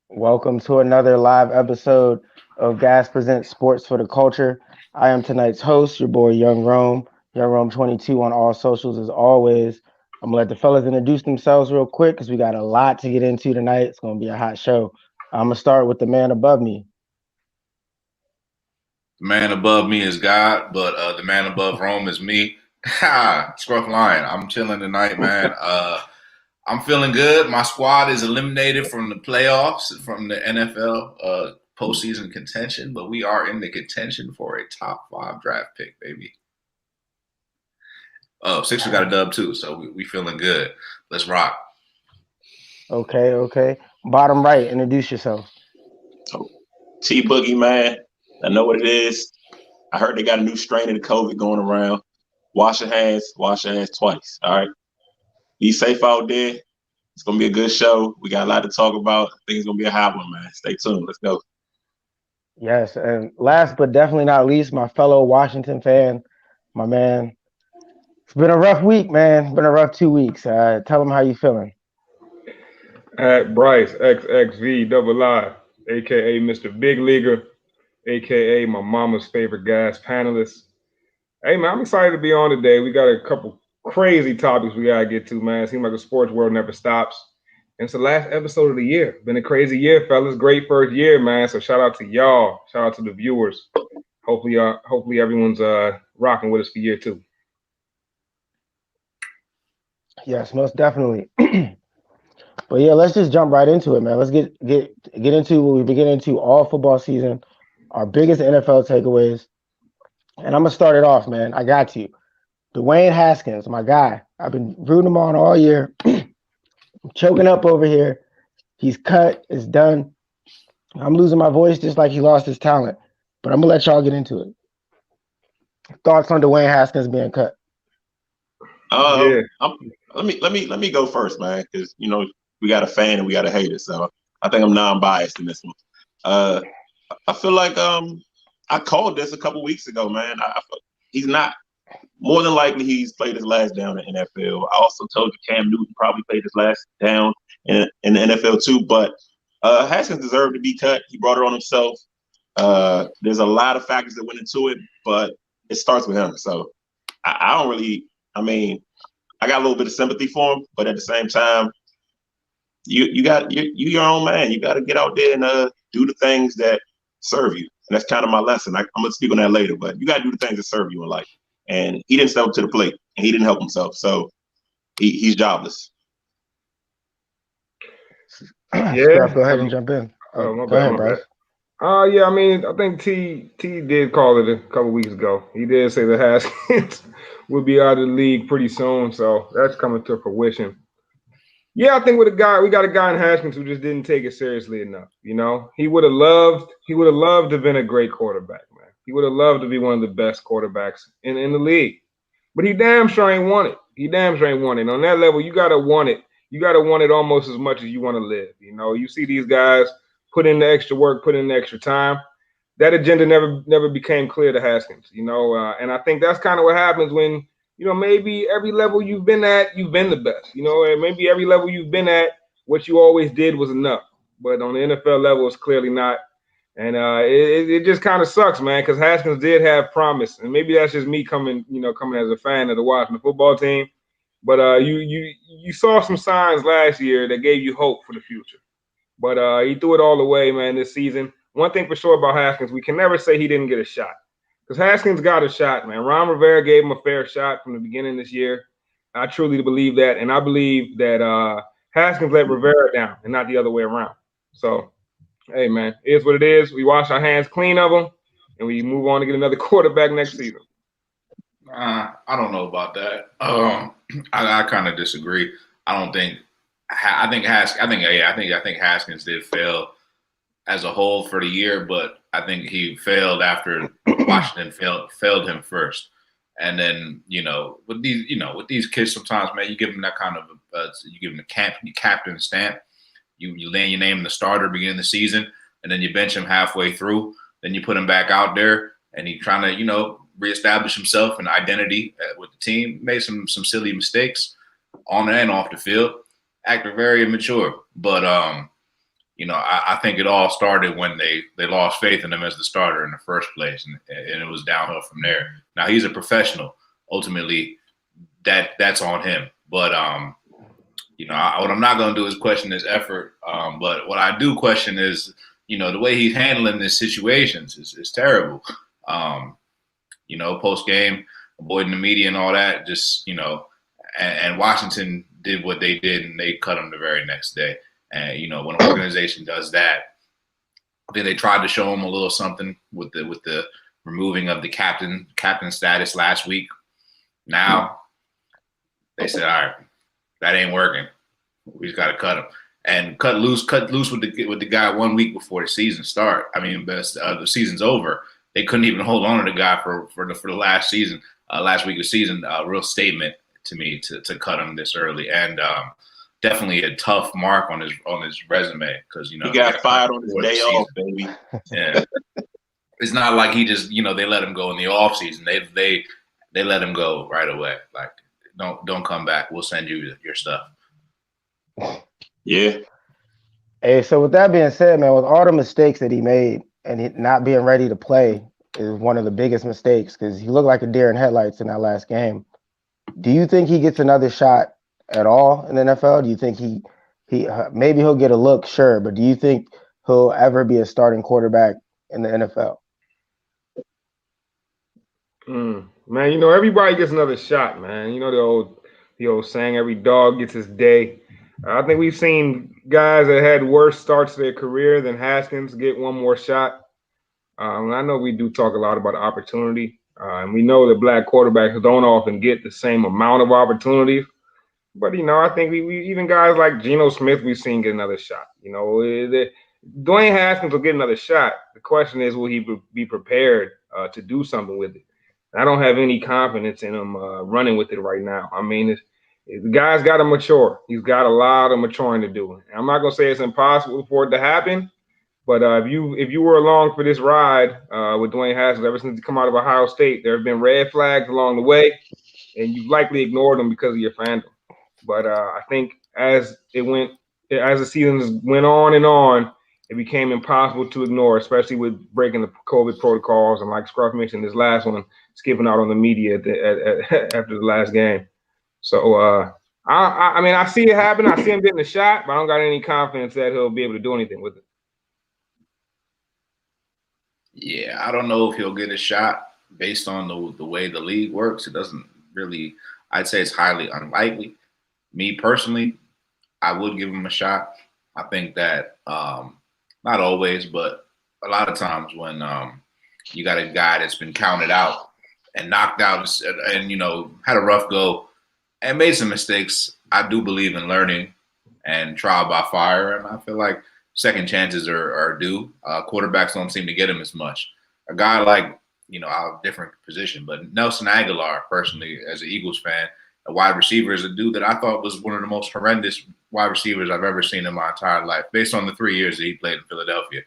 Welcome to another live episode of Gas Presents Sports for the Culture. I am tonight's host, your boy Young Rome 22 on all socials as always. I'm gonna let the fellas introduce themselves real quick because we got a lot to get into tonight. It's gonna be a hot show. I'm gonna start with the man above me. The man above me is God, but the man above Rome is me. Ha! Scruff Lion. I'm chilling tonight, man. I'm feeling good. My squad is eliminated from the playoffs, from the NFL postseason contention, but we are in the contention for a top 5 draft pick, baby. Oh, Sixers got a dub too, so we feeling good. Let's rock. Okay. Bottom right, introduce yourself. T Boogie, man. I know what it is. I heard they got a new strain of the COVID going around. Wash your hands twice. All right. Be safe out there. It's gonna be a good show. We got a lot to talk about. I think it's gonna be a hot one, man. Stay tuned. Let's go. Yes, and last but definitely not least, my fellow Washington fan, my man. It's been a rough week, man. Been a rough 2 weeks. Tell them how you feeling. At Bryce XXV double I, aka Mr. Big Leaguer, aka my mama's favorite gas panelist. Hey man, I'm excited to be on today. We got a couple crazy topics we gotta get to, man. It seems like the sports world never stops. And it's the last episode of the year. Been a crazy year, fellas. Great first year, man. So shout out to y'all. Shout out to the viewers. Hopefully everyone's rocking with us for year two. Yes, most definitely. But yeah, let's just jump right into it, man. Let's get into what we've been getting into all football season, our biggest NFL takeaways. And I'm gonna start it off, man. I got you. Dwayne Haskins, my guy. I've been rooting him on all year. I'm choking up over here. He's cut, it's done. I'm losing my voice just like he lost his talent. But I'm gonna let y'all get into it. Thoughts on Dwayne Haskins being cut? Yeah. Let me go first, man, because we got a fan and we got a hater, so I think I'm non-biased in this one. I feel like I called this a couple weeks ago, man. He's not. More than likely, he's played his last down in the NFL. I also told you Cam Newton probably played his last down in the NFL too. But Haskins deserved to be cut. He brought it on himself. There's a lot of factors that went into it, but it starts with him. So I don't really. I mean, I got a little bit of sympathy for him, but at the same time, you got you your own man. You got to get out there and do the things that serve you. And that's kind of my lesson. I'm gonna speak on that later, but you got to do the things that serve you in life. And he didn't step up to the plate, and he didn't help himself, so he's jobless. Scruff, Yeah. go ahead and jump in. Oh, my Go bad, ahead, my bad. Bryce. Yeah, I mean, I think T did call it a couple weeks ago. He did say that Haskins would be out of the league pretty soon, so that's coming to fruition. Yeah, I think we got a guy in Haskins who just didn't take it seriously enough. He would have loved to have been a great quarterback, man. He would have loved to be one of the best quarterbacks in the league. But he damn sure ain't want it. He damn sure ain't want it. On that level, you gotta want it. You gotta want it almost as much as you want to live. You see these guys put in the extra work, put in the extra time. That agenda never became clear to Haskins. And I think that's kind of what happens when maybe every level you've been at, you've been the best. And maybe every level you've been at, what you always did was enough. But on the NFL level, it's clearly not. And it just kind of sucks, man, because Haskins did have promise, and maybe that's just me coming as a fan of the Washington football team. But you saw some signs last year that gave you hope for the future. But he threw it all away, man, this season. One thing for sure about Haskins, we can never say he didn't get a shot. Because Haskins got a shot, man. Ron Rivera gave him a fair shot from the beginning this year. I truly believe that. And I believe that Haskins let Rivera down and not the other way around. So, hey, man, it is what it is. We wash our hands clean of them, and we move on to get another quarterback next season. I don't know about that. I kind of disagree. I don't think. I think Haskins did fail as a whole for the year, but I think he failed after Washington failed him first. And then with these kids, sometimes, man, you give them that kind of you give them the captain stamp. You land your name in the starter beginning of the season, and then you bench him halfway through. Then you put him back out there, and he trying to reestablish himself and identity with the team. Made some silly mistakes on and off the field. Acted very immature, but I think it all started when they lost faith in him as the starter in the first place, and it was downhill from there. Now he's a professional. Ultimately, that's on him. But what I'm not going to do is question his effort. But what I do question is, the way he's handling these situations is terrible. Post game, avoiding the media and all that. Just and Washington did what they did, and they cut him the very next day. And when an organization does that, I think they tried to show him a little something with the removing of the captain status last week. Now they said, all right, that ain't working. We just got to cut him and cut loose with the guy 1 week before the season start. I mean, the season's over. They couldn't even hold on to the guy for the last season, last week of the season. Real statement to me to cut him this early, and definitely a tough mark on his resume because he got fired on his day off, baby. Yeah, it's not like he just they let him go in the off season. They let him go right away. Like don't come back. We'll send you your stuff. Yeah. Hey, so with that being said, man, with all the mistakes that he made and not being ready to play is one of the biggest mistakes because he looked like a deer in headlights in that last game. Do you think he gets another shot at all in the NFL? Do you think he maybe he'll get a look, sure, but do you think he'll ever be a starting quarterback in the NFL? Man, everybody gets another shot, man. The old saying, every dog gets his day. I think we've seen guys that had worse starts to their career than Haskins get one more shot. I know we do talk a lot about opportunity, and we know that black quarterbacks don't often get the same amount of opportunities. But, I think we even guys like Geno Smith, we've seen get another shot. Dwayne Haskins will get another shot. The question is, will he be prepared to do something with it? And I don't have any confidence in him running with it right now. I mean, the guy's got to mature. He's got a lot of maturing to do. And I'm not going to say it's impossible for it to happen, but if you were along for this ride with Dwayne Haskins ever since he come out of Ohio State, there have been red flags along the way, and you've likely ignored them because of your fandom. But I think as the seasons went on and on, it became impossible to ignore, especially with breaking the COVID protocols and, like Scruff mentioned, this last one, skipping out on the media after the last game. So, I mean, I see it happen. I see him getting a shot, but I don't got any confidence that he'll be able to do anything with it. Yeah, I don't know if he'll get a shot based on the way the league works. It doesn't really – I'd say it's highly unlikely. Me personally, I would give him a shot. I think that not always, but a lot of times when you got a guy that's been counted out and knocked out and had a rough go and made some mistakes, I do believe in learning and trial by fire, and I feel like second chances are due. Quarterbacks don't seem to get them as much. A guy like a different position, but Nelson Aguilar, personally, as an Eagles fan, a wide receiver, is a dude that I thought was one of the most horrendous wide receivers I've ever seen in my entire life, based on the 3 years that he played in Philadelphia.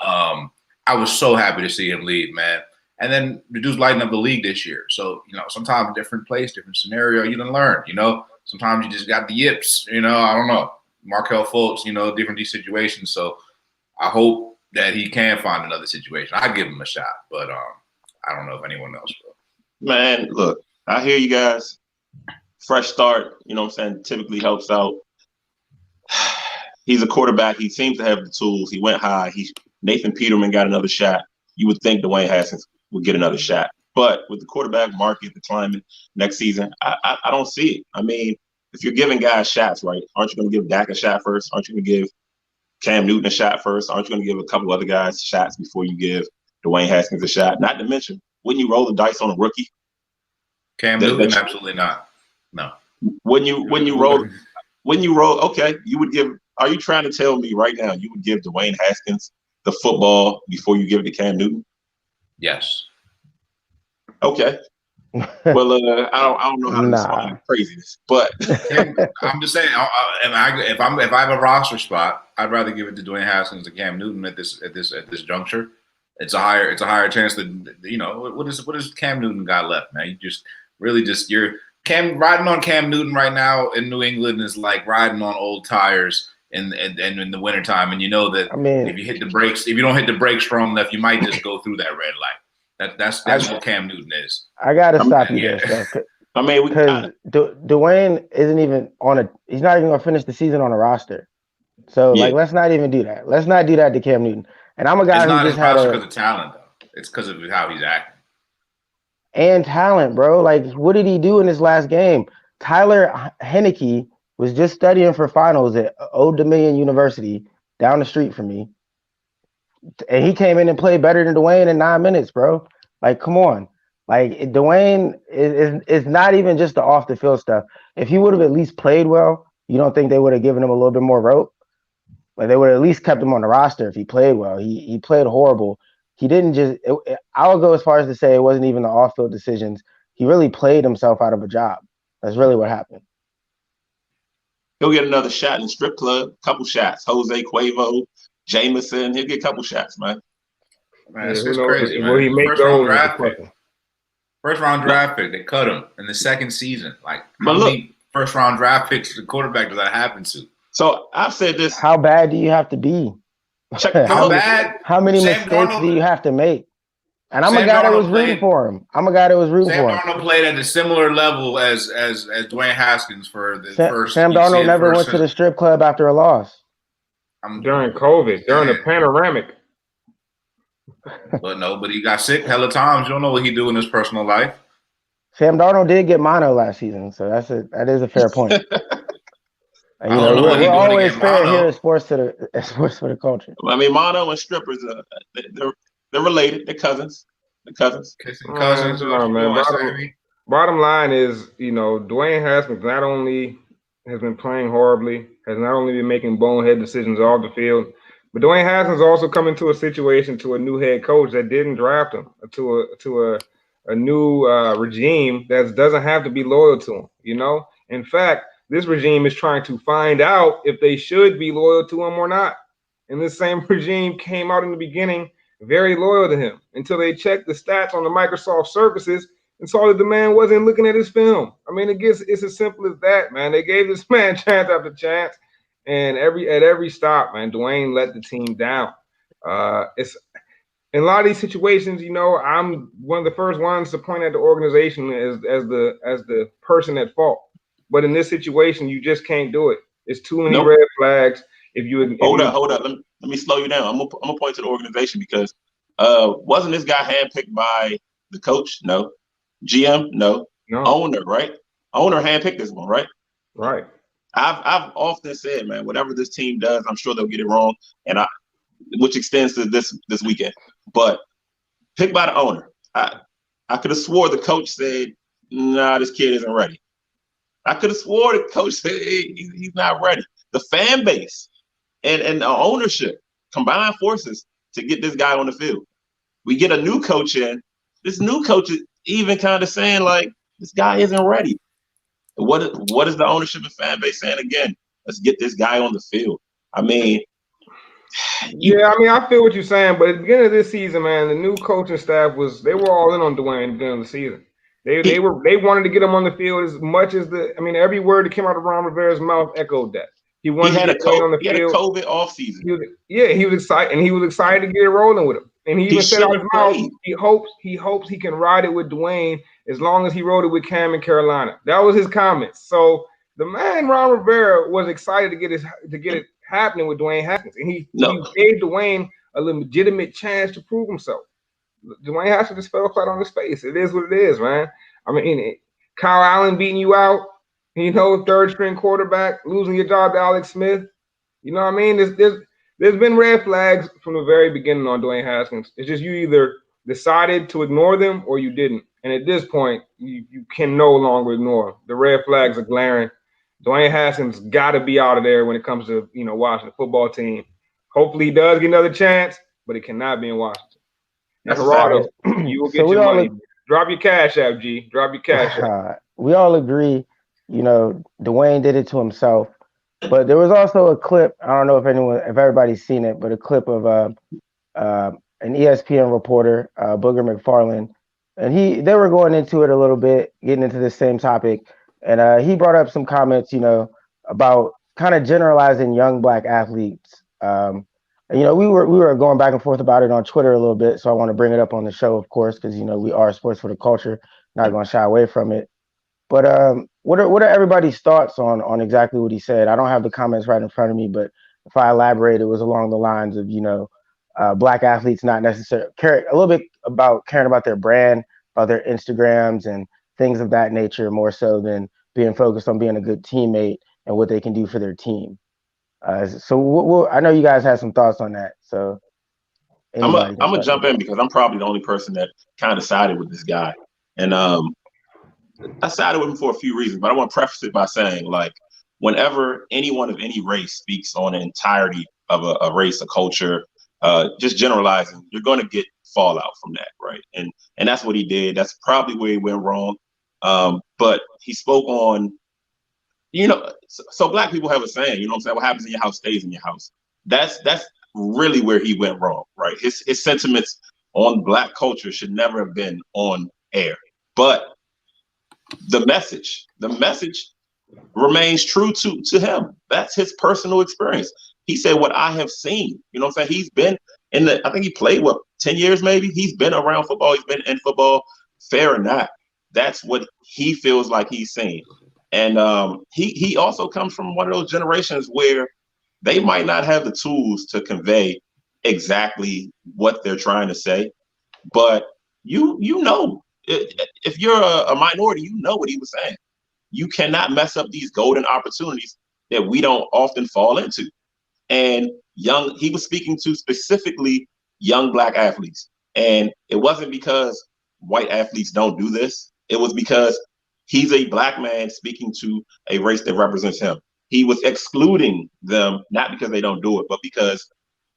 I was so happy to see him leave, man. And then the dude's lighting up the league this year. So, sometimes different place, different scenario, you done learn, Sometimes you just got the yips, I don't know. Markelle Fultz, different these situations. So I hope that he can find another situation. I give him a shot, but I don't know if anyone else will. Man, look, I hear you guys. Fresh start, typically helps out. He's a quarterback. He seems to have the tools. He went high. Nathan Peterman got another shot. You would think Dwayne Haskins would get another shot. But with the quarterback market, the climate next season, I don't see it. I mean, if you're giving guys shots, right, aren't you going to give Dak a shot first? Aren't you going to give Cam Newton a shot first? Aren't you going to give a couple other guys shots before you give Dwayne Haskins a shot? Not to mention, wouldn't you roll the dice on a rookie? Cam Newton, absolutely not. No. When you roll, okay, you would give. Are you trying to tell me right now you would give Dwayne Haskins the football before you give it to Cam Newton? Yes. Okay. Well, I don't know how to respond to craziness, but I'm just saying, if I have a roster spot, I'd rather give it to Dwayne Haskins than Cam Newton at this juncture. It's a higher chance that what does Cam Newton got left, man? You're riding on Cam Newton right now in New England is like riding on old tires in the wintertime, and you know that I mean, if you don't hit the brakes strong enough, you might just go through that red light. That's what Cam Newton is. I gotta stop you Yeah. there, Steph. I mean, Because Dwayne isn't even he's not even gonna finish the season on a roster. So yeah. like, let's not even do that. Let's not do that to Cam Newton. And I'm a It's guy who not just his had roster because of talent, though. It's because of how he's acting. and talent, bro. Like, what did he do in his last game? Tyler Henneke was just studying for finals at Old Dominion University down the street from me, and he came in and played better than Dwayne in 9 minutes, bro. Like, come on. Like, Dwayne is not even just the off the field stuff. If he would have at least played well, you don't think they would have given him a little bit more rope? Like, they would have at least kept him on the roster if he played well. He played horrible. He didn't just. I would go as far as to say it wasn't even the off field decisions. He really played himself out of a job. That's really what happened. He'll get another shot in the strip club. Couple shots. Jose Cuervo, Jameson. He'll get a couple shots, man. Man, it's just crazy, man. Will he make those? First round draft pick. They cut him in the second season. Like, how many first round draft picks the quarterback does that happen to? So I've said this. How bad do you have to be? How bad? How many mistakes do you have to make? And I'm a guy that was rooting for him. I'm a guy that was rooting for him. Sam Darnold played at a similar level as Dwayne Haskins for the first. Sam Darnold never went to the strip club after a loss. During COVID, during the panoramic. But he got sick hella times. You don't know what he do in his personal life. Sam Darnold did get mono last season, so that is a fair point. And, we're always fair here at Sports for the Culture. I mean, mono and strippers, they're related. They're cousins. Kissing cousins. Bottom line is, Dwayne Haskins not only has been playing horribly, has not only been making bonehead decisions off the field, but Dwayne Haskins also come into a situation to a new head coach that didn't draft him, to a new regime that doesn't have to be loyal to him. In fact, this regime is trying to find out if they should be loyal to him or not. And this same regime came out in the beginning very loyal to him until they checked the stats on the Microsoft services and saw that the man wasn't looking at his film. I mean, it's as simple as that, man. They gave this man chance after chance, and at every stop, man, Dwayne let the team down. It's in a lot of these situations, I'm one of the first ones to point at the organization as the person at fault. But in this situation, you just can't do it. It's too many red flags. Hold up. Let me slow you down. I'm gonna point to the organization because wasn't this guy handpicked by the coach? No. GM? No. Owner, right? Owner handpicked this one, right? Right. I've often said, man, whatever this team does, I'm sure they'll get it wrong, which extends to this weekend. But picked by the owner. I could have swore the coach said, "Nah, this kid isn't ready." I could have swore the coach said he's not ready. The fan base and the ownership combine forces to get this guy on the field. We get a new coach in. This new coach is even kind of saying, like, this guy isn't ready. What is the ownership and fan base saying again? Let's get this guy on the field. I mean, I feel what you're saying, but at the beginning of this season, man, the new coaching staff they were all in on Dwayne at the beginning of the season. They wanted to get him on the field as much as every word that came out of Ron Rivera's mouth echoed that. He wanted to get on the field. He had a COVID offseason. He was excited, and he was excited to get it rolling with him. And he even said out his mouth, he hopes he can ride it with Dwayne as long as he rode it with Cam in Carolina. That was his comments. So the man Ron Rivera was excited to get it happening with Dwayne Haskins, and he gave Dwayne a legitimate chance to prove himself. Dwayne Haskins just fell flat on his face. It is what it is, man. I mean, Kyle Allen beating you out, third string quarterback, losing your job to Alex Smith. You know what I mean? There's been red flags from the very beginning on Dwayne Haskins. It's just you either decided to ignore them or you didn't. And at this point, you can no longer ignore them. The red flags are glaring. Dwayne Haskins got to be out of there when it comes to watching the football team. Hopefully he does get another chance, but it cannot be in Washington. Gerardo, you will get your money. Drop your cash app, G. Drop your cash app. We all agree, Dwayne did it to himself. But there was also a clip. I don't know if everybody's seen it, but a clip of an ESPN reporter, Booger McFarland, and they were going into it a little bit, getting into the same topic, and he brought up some comments, about kind of generalizing young black athletes. You know, we were going back and forth about it on Twitter a little bit, so I want to bring it up on the show, of course, because you know we are sports for the culture, not going to shy away from it. But what are everybody's thoughts on exactly what he said? I don't have the comments right in front of me, but if I elaborate, it was along the lines of black athletes not necessarily care a little bit about caring about their brand, about their Instagrams and things of that nature, more so than being focused on being a good teammate and what they can do for their team. So I know you guys had some thoughts on that. So anybody can I'm gonna start jump there. in because I'm probably the only person that kind of sided with this guy, and I sided with him for a few reasons. But I want to preface it by saying, like, whenever anyone of any race speaks on the entirety of a race, a culture, just generalizing, you're going to get fallout from that, right? And that's what he did. That's probably where he went wrong. But he spoke on, so black people have a saying, you know what I'm saying? What happens in your house stays in your house. That's really where he went wrong, right? His sentiments on black culture should never have been on air. But the message remains true to him. That's his personal experience. He said, what I have seen, you know what I'm saying? He's been I think he played, 10 years maybe? He's been around football. He's been in football. Fair or not, that's what he feels like he's seen. And he also comes from one of those generations where they might not have the tools to convey exactly what they're trying to say, but if you're a minority, you know what he was saying. You cannot mess up these golden opportunities that we don't often fall into. And he was speaking to specifically young black athletes. And it wasn't because white athletes don't do this. It was because he's a black man speaking to a race that represents him. He was excluding them, not because they don't do it, but because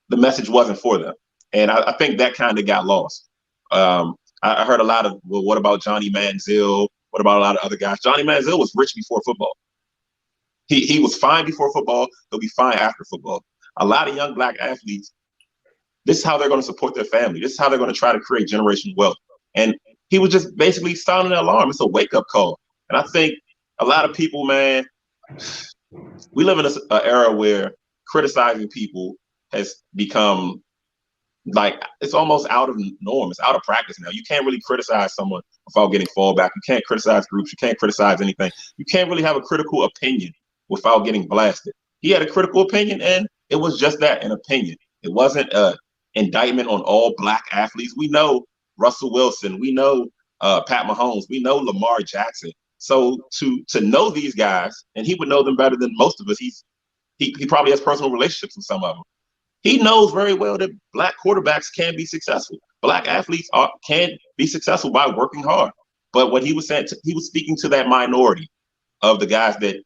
the message wasn't for them. And I think that kind of got lost. I heard a lot of, well, what about Johnny Manziel? What about a lot of other guys? Johnny Manziel was rich before football. He was fine before football. He'll be fine after football. A lot of young black athletes, this is how they're going to support their family. This is how they're going to try to create generational wealth. And he was just basically sounding an alarm. It's a wake-up call. And I think a lot of people, man, we live in an era where criticizing people has become like, it's almost out of norm. It's out of practice now. You can't really criticize someone without getting fallback. You can't criticize groups. You can't criticize anything. You can't really have a critical opinion without getting blasted. He had a critical opinion, and it was just that, an opinion. It wasn't an indictment on all black athletes. We know Russell Wilson. We know Pat Mahomes. We know Lamar Jackson. So to know these guys, and he would know them better than most of us. He probably has personal relationships with some of them. He knows very well that black quarterbacks can be successful. Black athletes can be successful by working hard. But what he was saying, he was speaking to that minority of the guys that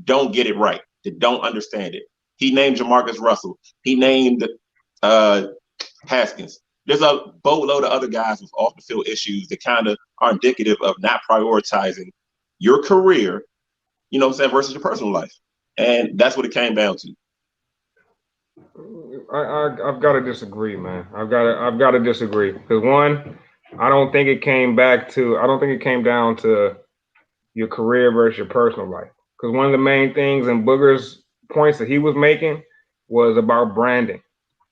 don't get it right, that don't understand it. He named Jamarcus Russell. He named Haskins. There's a boatload of other guys with off the field issues that kind of are indicative of not prioritizing your career, you know what I'm saying, versus your personal life. And that's what it came down to. I've got to disagree, man. I've got to disagree because one, I don't think it came down to your career versus your personal life. Because one of the main things in Booger's points that he was making was about branding.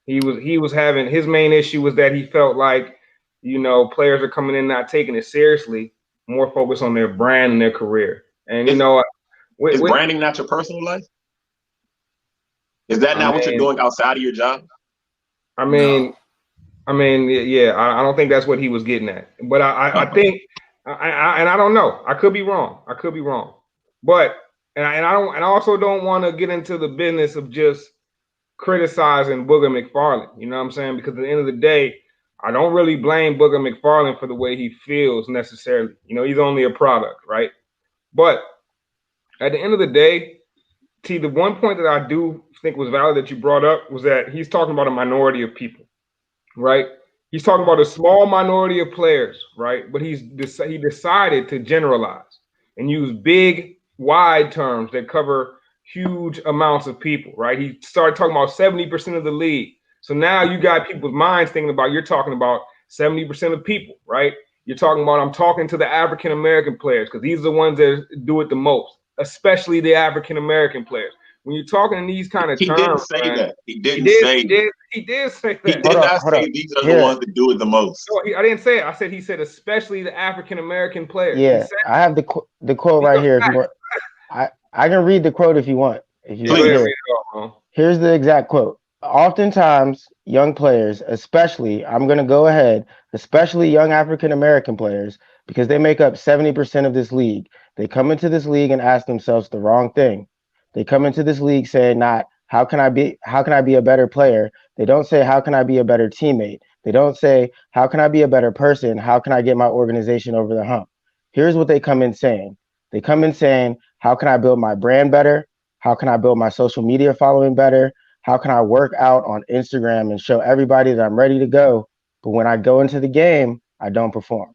He was having, his main issue was that he felt like, players are coming in not taking it seriously, more focused on their brand and their career. And is branding not your personal life? Is that not what you're doing outside of your job? I mean, yeah, I don't think that's what he was getting at. But I think, and I don't know. I could be wrong. But I also don't want to get into the business of just criticizing Booger McFarland. You know what I'm saying? Because at the end of the day, I don't really blame Booger McFarland for the way he feels necessarily. He's only a product, right? But at the end of the day, the one point that I do think was valid that you brought up was that he's talking about a minority of people, right? He's talking about a small minority of players, right? But he decided to generalize and use big, wide terms that cover huge amounts of people, right? He started talking about 70% of the league. So now you got people's minds thinking about, you're talking about 70% of people, right? You're talking about, I'm talking to the African-American players because these are the ones that do it the most, especially the African-American players. when you're talking in these kind of He didn't terms, say man, that. He didn't say that. he did say He that. did not Hold up. say these are the Here, ones that do it the most. No, I didn't say it. I said he said especially the African American players. He yeah, said I have the quote these right are here. If you facts. want, I can read the quote if you want. If you Yeah, go want to ahead, Please. hear read it. it all, man. Here's the exact quote. Oftentimes, young players, especially, I'm going to go ahead, especially young African American players, because they make up 70% of this league, they come into this league and ask themselves the wrong thing. They come into this league saying not how can I be a better player? They don't say how can I be a better teammate? They don't say how can I be a better person? How can I get my organization over the hump? Here's what they come in saying. They come in saying, how can I build my brand better? How can I build my social media following better? How can I work out on Instagram and show everybody that I'm ready to go? But when I go into the game, I don't perform.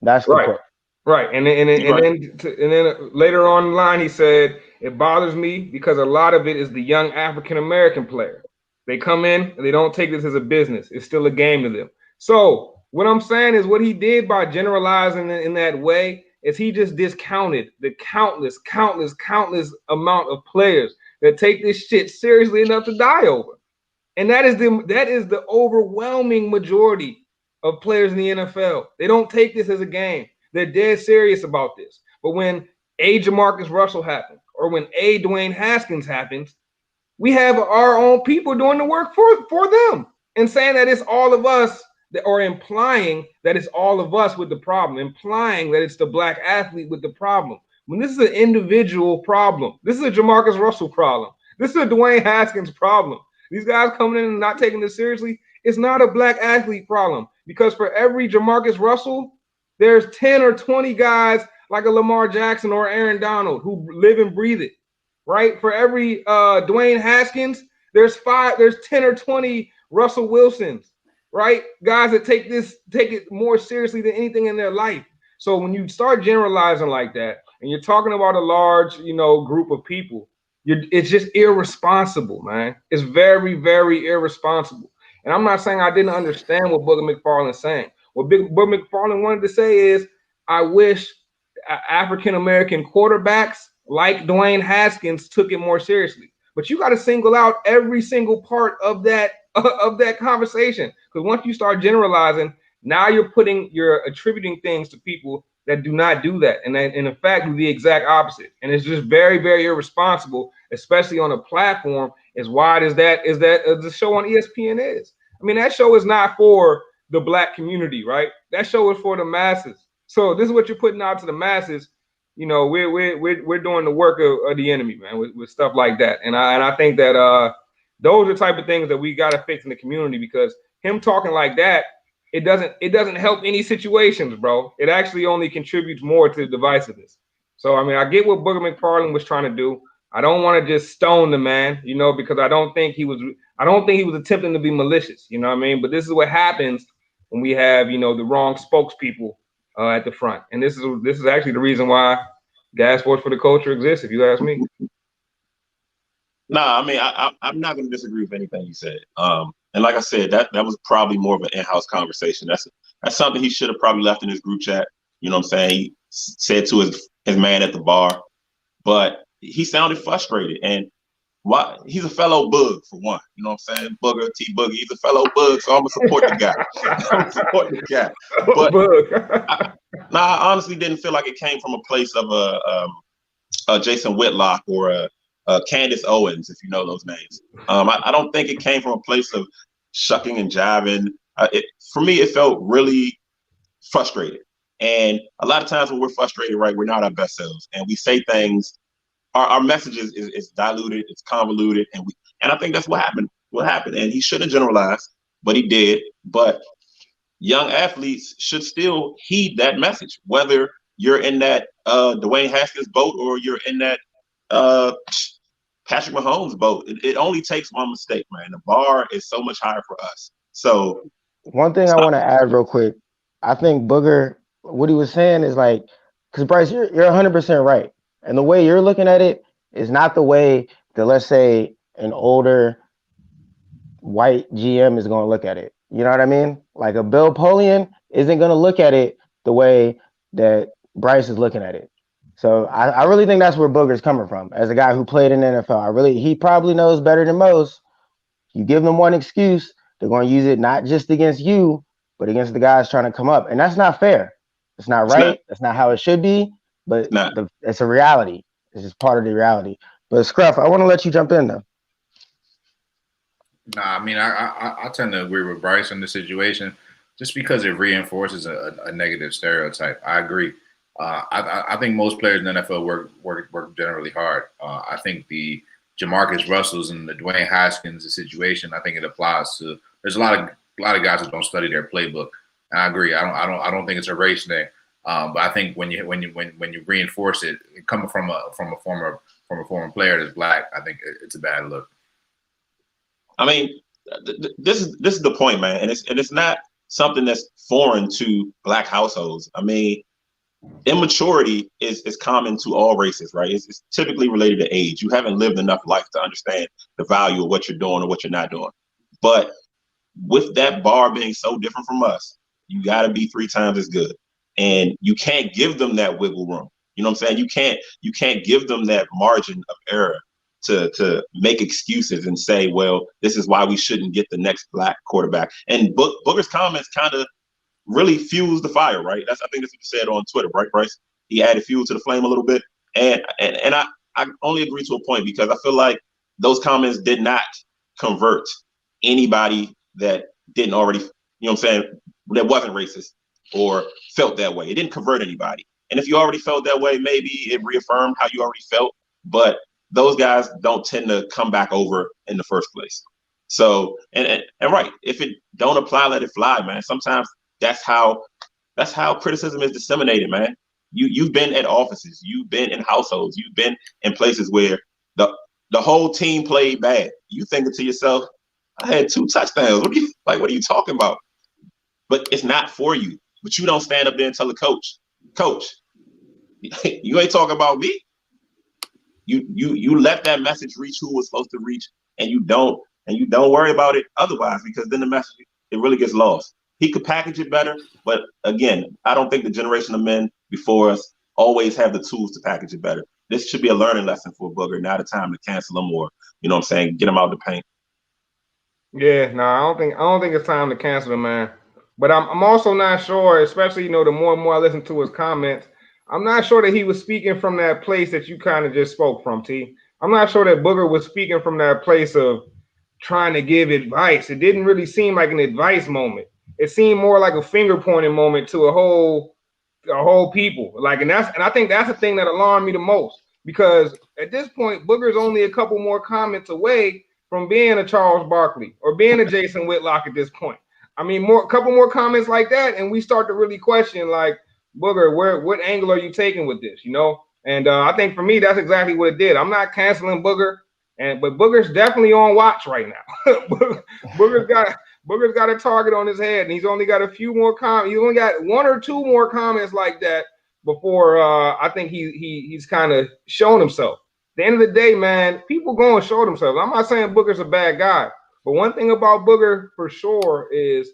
That's the Right. quote. Right, You're right. and then later on in the line he said it bothers me because a lot of it is the young African American player. They come in and they don't take this as a business. It's still a game to them. So what I'm saying is what he did by generalizing in that way is he just discounted the countless amount of players that take this shit seriously enough to die over. And that is the overwhelming majority of players in the NFL. They don't take this as a game. They're dead serious about this. But when a Jamarcus Russell happens, or when a Dwayne Haskins happens, we have our own people doing the work for them and saying that it's all of us or implying that it's all of us with the problem, implying that it's the black athlete with the problem. When this is an individual problem, this is a Jamarcus Russell problem. This is a Dwayne Haskins problem. These guys coming in and not taking this seriously, it's not a black athlete problem because for every Jamarcus Russell, there's 10 or 20 guys like a Lamar Jackson or Aaron Donald who live and breathe it, right? For every Dwayne Haskins, there's 10 or 20 Russell Wilsons, right? Guys that take it more seriously than anything in their life. So when you start generalizing like that, and you're talking about a large, group of people, it's just irresponsible, man. It's very, very irresponsible. And I'm not saying I didn't understand what Booger McFarland's saying. What Booger McFarland wanted to say is, I wish African American quarterbacks like Dwayne Haskins took it more seriously. But you got to single out every single part of that conversation, because once you start generalizing, now you're attributing things to people that do not do that, and that in fact do the exact opposite. And it's just very, very irresponsible, especially on a platform as wide as the show on ESPN is. I mean, that show is not for the black community, right? That show is for the masses. So this is what you're putting out to the masses. We're doing the work of the enemy, man, with stuff like that. And I think that those are the type of things that we got to fix in the community, because him talking like that, it doesn't help any situations, bro. It actually only contributes more to the divisiveness. So I mean, I get what Booger McFarland was trying to do. I don't want to just stone the man, because I don't think he was attempting to be malicious, you know what I mean? But this is what happens when we have, the wrong spokespeople at the front. And this is actually the reason why Gas Sports for the Culture exists, if you ask me. No, I mean, I'm not going to disagree with anything you said. And like I said, that was probably more of an in-house conversation. That's something he should have probably left in his group chat. You know what I'm saying? He said to his man at the bar, but he sounded frustrated. And why? He's a fellow bug, for one. You know what I'm saying? Booger, T Boogie. He's a fellow bug, so I'm gonna support the guy. I'm support the guy. But I honestly didn't feel like it came from a place of a Jason Whitlock or a Candace Owens, if you know those names. I don't think it came from a place of shucking and jiving. For me, it felt really frustrated. And a lot of times when we're frustrated, right, we're not our best selves, and we say things. Our message is diluted, it's convoluted, and I think that's what happened. And he shouldn't generalize, but he did. But young athletes should still heed that message, whether you're in that Dwayne Haskins boat or you're in that Patrick Mahomes boat. It only takes one mistake, man. The bar is so much higher for us. So one thing I want to add real quick, I think Booger, what he was saying is like, because Bryce, you're 100% right, and the way you're looking at it is not the way that, let's say, an older white GM is going to look at it. You know what I mean? Like a Bill Polian isn't going to look at it the way that Bryce is looking at it. So I really think that's where Booger's coming from. As a guy who played in the NFL, he probably knows better than most. You give them one excuse, they're going to use it not just against you, but against the guys trying to come up, and that's not fair. It's not It's not. right. That's not how it should be. But It's not. it's a reality. It's just part of the reality. But Scruff, I want to let you jump in though. Nah, I mean, I tend to agree with Bryce in this situation, just because it reinforces a negative stereotype. I agree. I think most players in the NFL work generally hard. I think the Jamarcus Russells and the Dwayne Haskins situation, I think it applies to. There's a lot of guys that don't study their playbook. And I agree. I don't think it's a race thing. But I think when you reinforce it, coming from a former player that's black, I think it's a bad look. I mean, this is the point, man, and it's not something that's foreign to black households. I mean, immaturity is common to all races, right? It's typically related to age. You haven't lived enough life to understand the value of what you're doing or what you're not doing. But with that bar being so different from us, you got to be 3 times as good, and you can't give them that wiggle room. You know what I'm saying? You can't give them that margin of error to make excuses and say, well, this is why we shouldn't get the next black quarterback. And Booger's comments kind of really fused the fire, right? I think that's what you said on Twitter, right, Bryce? He added fuel to the flame a little bit. And I only agree to a point, because I feel like those comments did not convert anybody that didn't already, you know what I'm saying, that wasn't racist or felt that way. It didn't convert anybody. And if you already felt that way, maybe it reaffirmed how you already felt. But those guys don't tend to come back over in the first place. So, and right, if it don't apply, let it fly, man. Sometimes that's how criticism is disseminated, man. You've been at offices, you've been in households, you've been in places where the whole team played bad. You thinking to yourself, I had 2 touchdowns. What are you talking about? But it's not for you. But you don't stand up there and tell the coach, you ain't talking about me. You let that message reach who was supposed to reach, and you don't worry about it otherwise, because then the message, it really gets lost. He could package it better, but again, I don't think the generation of men before us always have the tools to package it better. This should be a learning lesson for Booger, not a time to cancel him or, you know what I'm saying, get him out of the paint. Yeah, no, I don't think it's time to cancel him, man. But I'm also not sure, especially, the more and more I listen to his comments, I'm not sure that he was speaking from that place that you kind of just spoke from, T. I'm not sure that Booger was speaking from that place of trying to give advice. It didn't really seem like an advice moment. It seemed more like a finger pointing moment to a whole people. And I think that's the thing that alarmed me the most, because at this point, Booger's only a couple more comments away from being a Charles Barkley or being a Jason Whitlock at this point. I mean, a couple more comments like that, and we start to really question, like, Booger, what angle are you taking with this? And I think for me, that's exactly what it did. I'm not canceling Booger, but Booger's definitely on watch right now. Booger's got a target on his head, and he's only got a few more comments. He's only got 1 or 2 more comments like that before I think he's kind of shown himself. At the end of the day, man, people go and show themselves. I'm not saying Booger's a bad guy, but one thing about Booger for sure is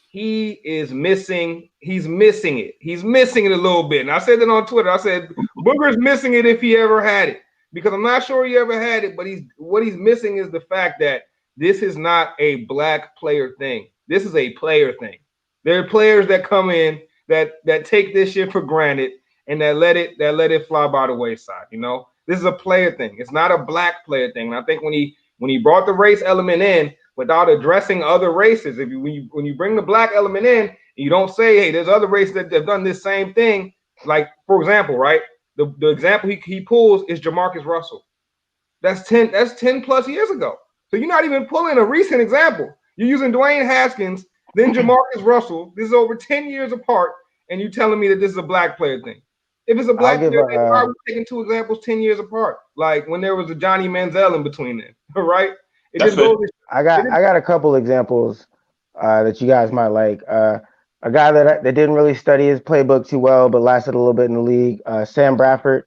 he is missing. He's missing it. He's missing it a little bit. And I said that on Twitter. I said Booger's missing it if he ever had it, because I'm not sure he ever had it. But what he's missing is the fact that this is not a black player thing. This is a player thing. There are players that come in that take this shit for granted and that let it fly by the wayside. This is a player thing. It's not a black player thing. And I think when he brought the race element in without addressing other races, when you bring the black element in, and you don't say, hey, there's other races that have done this same thing. Like, for example, right? The example he pulls is Jamarcus Russell. That's 10 plus years ago. So you're not even pulling a recent example. You're using Dwayne Haskins, then Jamarcus Russell. This is over 10 years apart, and you're telling me that this is a black player thing. If it's a black player thing, why are we taking 2 examples 10 years apart? Like when there was a Johnny Manziel in between them, right? I got a couple examples that you guys might like. A guy that didn't really study his playbook too well, but lasted a little bit in the league, Sam Bradford.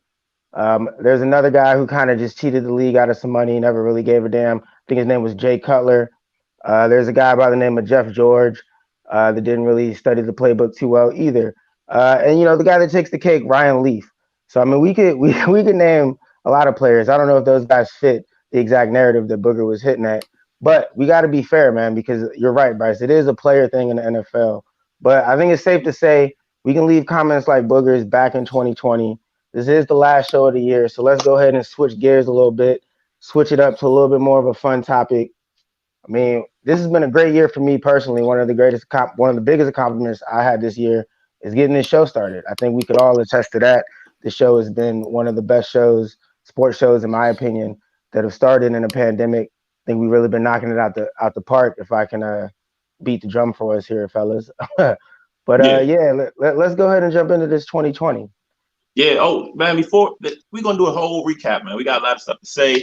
There's another guy who kind of just cheated the league out of some money, never really gave a damn. I think his name was Jay Cutler. There's a guy by the name of Jeff George that didn't really study the playbook too well either. And the guy that takes the cake, Ryan Leaf. So I mean, we could name a lot of players. I don't know if those guys fit the exact narrative that Booger was hitting at, but we got to be fair, man, because you're right, Bryce. It is a player thing in the NFL. But I think it's safe to say we can leave comments like Booger's back in 2020. This is the last show of the year, so let's go ahead and switch gears a little bit, switch it up to a little bit more of a fun topic. I mean, this has been a great year for me personally. One of the biggest accomplishments I had this year is getting this show started. I think we could all attest to that. The show has been one of the best shows, sports shows, in my opinion, that have started in a pandemic. I think we've really been knocking it out the park. If I can beat the drum for us here, fellas. But Yeah. yeah, let's go ahead and jump into this 2020. Yeah. Oh man, before we're gonna do a whole recap, man. We got a lot of stuff to say.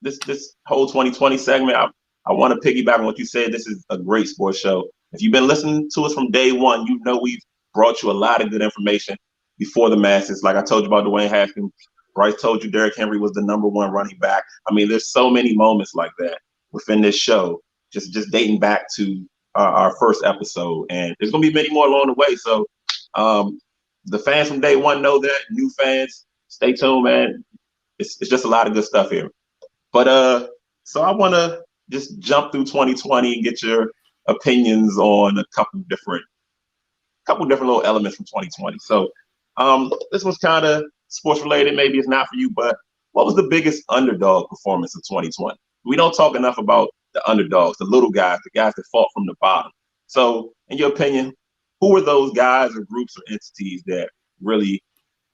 This whole 2020 segment, I want to piggyback on what you said. This is a great sports show. If you've been listening to us from day one, you know we've brought you a lot of good information before the masses. Like I told you about Dwayne Haskins, Bryce told you Derrick Henry was the #1 running back. I mean, there's so many moments like that within this show, just dating back to our first episode, and there's gonna be many more along the way. So. The fans from day one know that. New fans, stay tuned, man. It's just a lot of good stuff here. But so I want to just jump through 2020 and get your opinions on a couple different little elements from 2020. So this was kind of sports related. Maybe it's not for you, but what was the biggest underdog performance of 2020? We don't talk enough about the underdogs, the little guys, the guys that fought from the bottom. So, in your opinion, who were those guys or groups or entities that really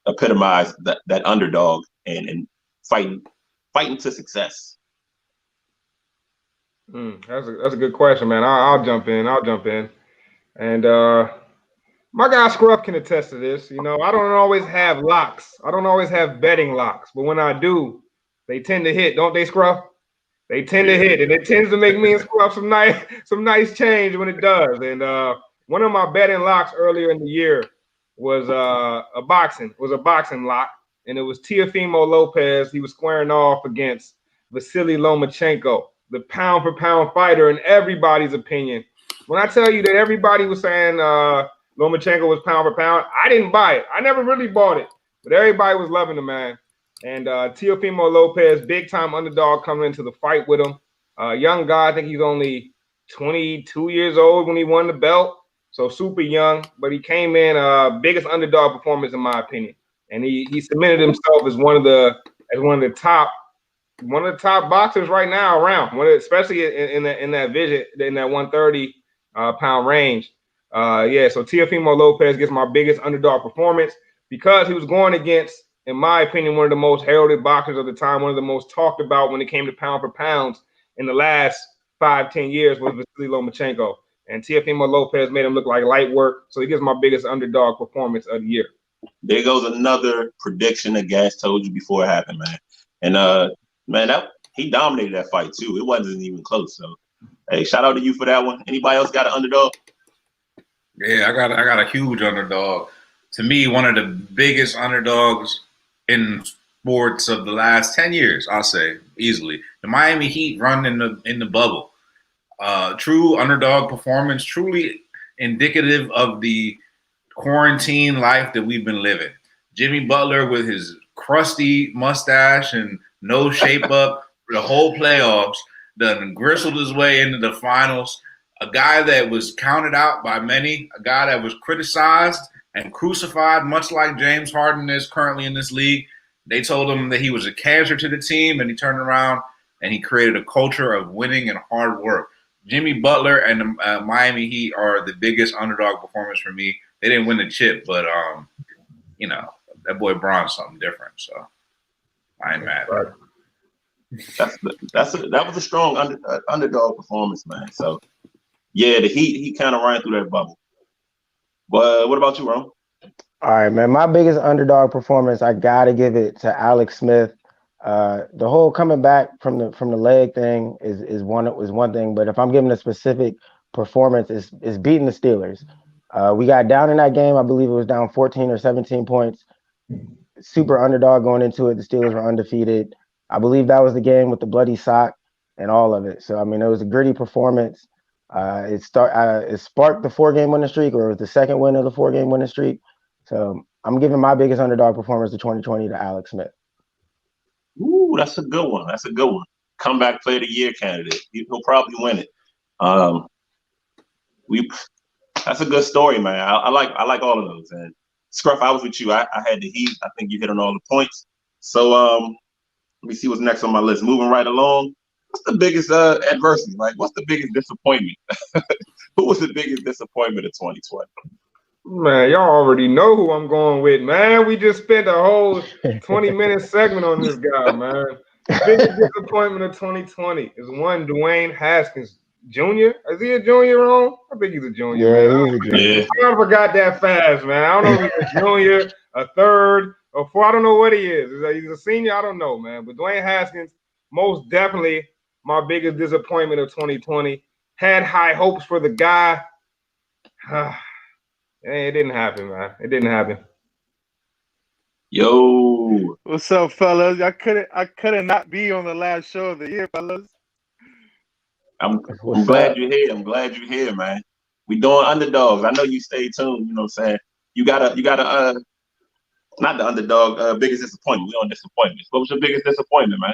epitomize that underdog and fighting to success? That's a good question, man. I'll jump in. And my guy Scruff can attest to this. You know, I don't always have locks. I don't always have betting locks, but when I do, they tend to hit, don't they, Scruff? They tend to hit, and it tends to make me and Scruff some nice change when it does. And one of my betting locks earlier in the year was a boxing lock, and it was Teofimo Lopez. He was squaring off against Vasily Lomachenko, the pound for pound fighter in everybody's opinion. When I tell you that everybody was saying Lomachenko was pound for pound, I didn't buy it. I never really bought it, but everybody was loving the man. And Teofimo Lopez, big time underdog coming into the fight with him. Young guy, I think he's only 22 years old when he won the belt. So super young, but he came in biggest underdog performance in my opinion. And he cemented himself as one of the top boxers right now around, especially in that 130 pound range. So Teofimo Lopez gets my biggest underdog performance because he was going against, in my opinion, one of the most heralded boxers of the time, one of the most talked about when it came to pound for pounds in the last 5-10 years was Vasily Lomachenko. And Teofimo Lopez made him look like light work. So he gets my biggest underdog performance of the year. There goes another prediction that Gas told you before it happened, man. And man, he dominated that fight too. It wasn't even close. So hey, shout out to you for that one. Anybody else got an underdog? Yeah, I got a huge underdog. To me, one of the biggest underdogs in sports of the last 10 years, I'll say easily. The Miami Heat run in the bubble. True underdog performance, truly indicative of the quarantine life that we've been living. Jimmy Butler with his crusty mustache and no shape up for the whole playoffs, done gristled his way into the finals. A guy that was counted out by many, a guy that was criticized and crucified, much like James Harden is currently in this league. They told him that he was a cancer to the team, and he turned around and he created a culture of winning and hard work. Jimmy Butler and the Miami Heat are the biggest underdog performance for me. They didn't win the chip, but that boy Braun's something different. So I ain't mad. That was a strong underdog performance, man. So yeah, the Heat he kind of ran through that bubble. But what about you, Ron? All right, man. My biggest underdog performance, I gotta give it to Alex Smith. The whole coming back from the leg thing is one thing, but if I'm giving a specific performance, is beating the Steelers. We got down in that game. I believe it was down 14 or 17 points. Super underdog going into it. The Steelers were undefeated. I believe that was the game with the bloody sock and all of it. So I mean, it was a gritty performance. It sparked the 4-game winning streak, or it was the second win of the 4-game winning streak. So I'm giving my biggest underdog performance of 2020 to Alex Smith. Ooh, that's a good one. That's a good one. Comeback Player of the Year candidate. He'll probably win it. That's a good story, man. I like all of those. And Scruff, I was with you. I had the Heat. I think you hit on all the points. So let me see what's next on my list. Moving right along. What's the biggest adversity? Like, what's the biggest disappointment? Who was the biggest disappointment of 2020? Man, y'all already know who I'm going with, man. We just spent a whole 20-minute segment on this guy, man. Biggest disappointment of 2020 is one Dwayne Haskins Jr. Is he a junior, Ron? I think he's a junior, man. He's a junior. Yeah. I forgot that fast, man. I don't know if he's a junior, a third, or four. I don't know what he is. He's a senior. I don't know, man. But Dwayne Haskins, most definitely my biggest disappointment of 2020. Had high hopes for the guy. It didn't happen, man. It didn't happen. Yo. What's up, fellas? I couldn't not be on the last show of the year, fellas. I'm glad you're here. I'm glad you're here, man. We doing underdogs. I know you stay tuned, you know what I'm saying? You gotta not the underdog, biggest disappointment. We on disappointments. What was your biggest disappointment, man?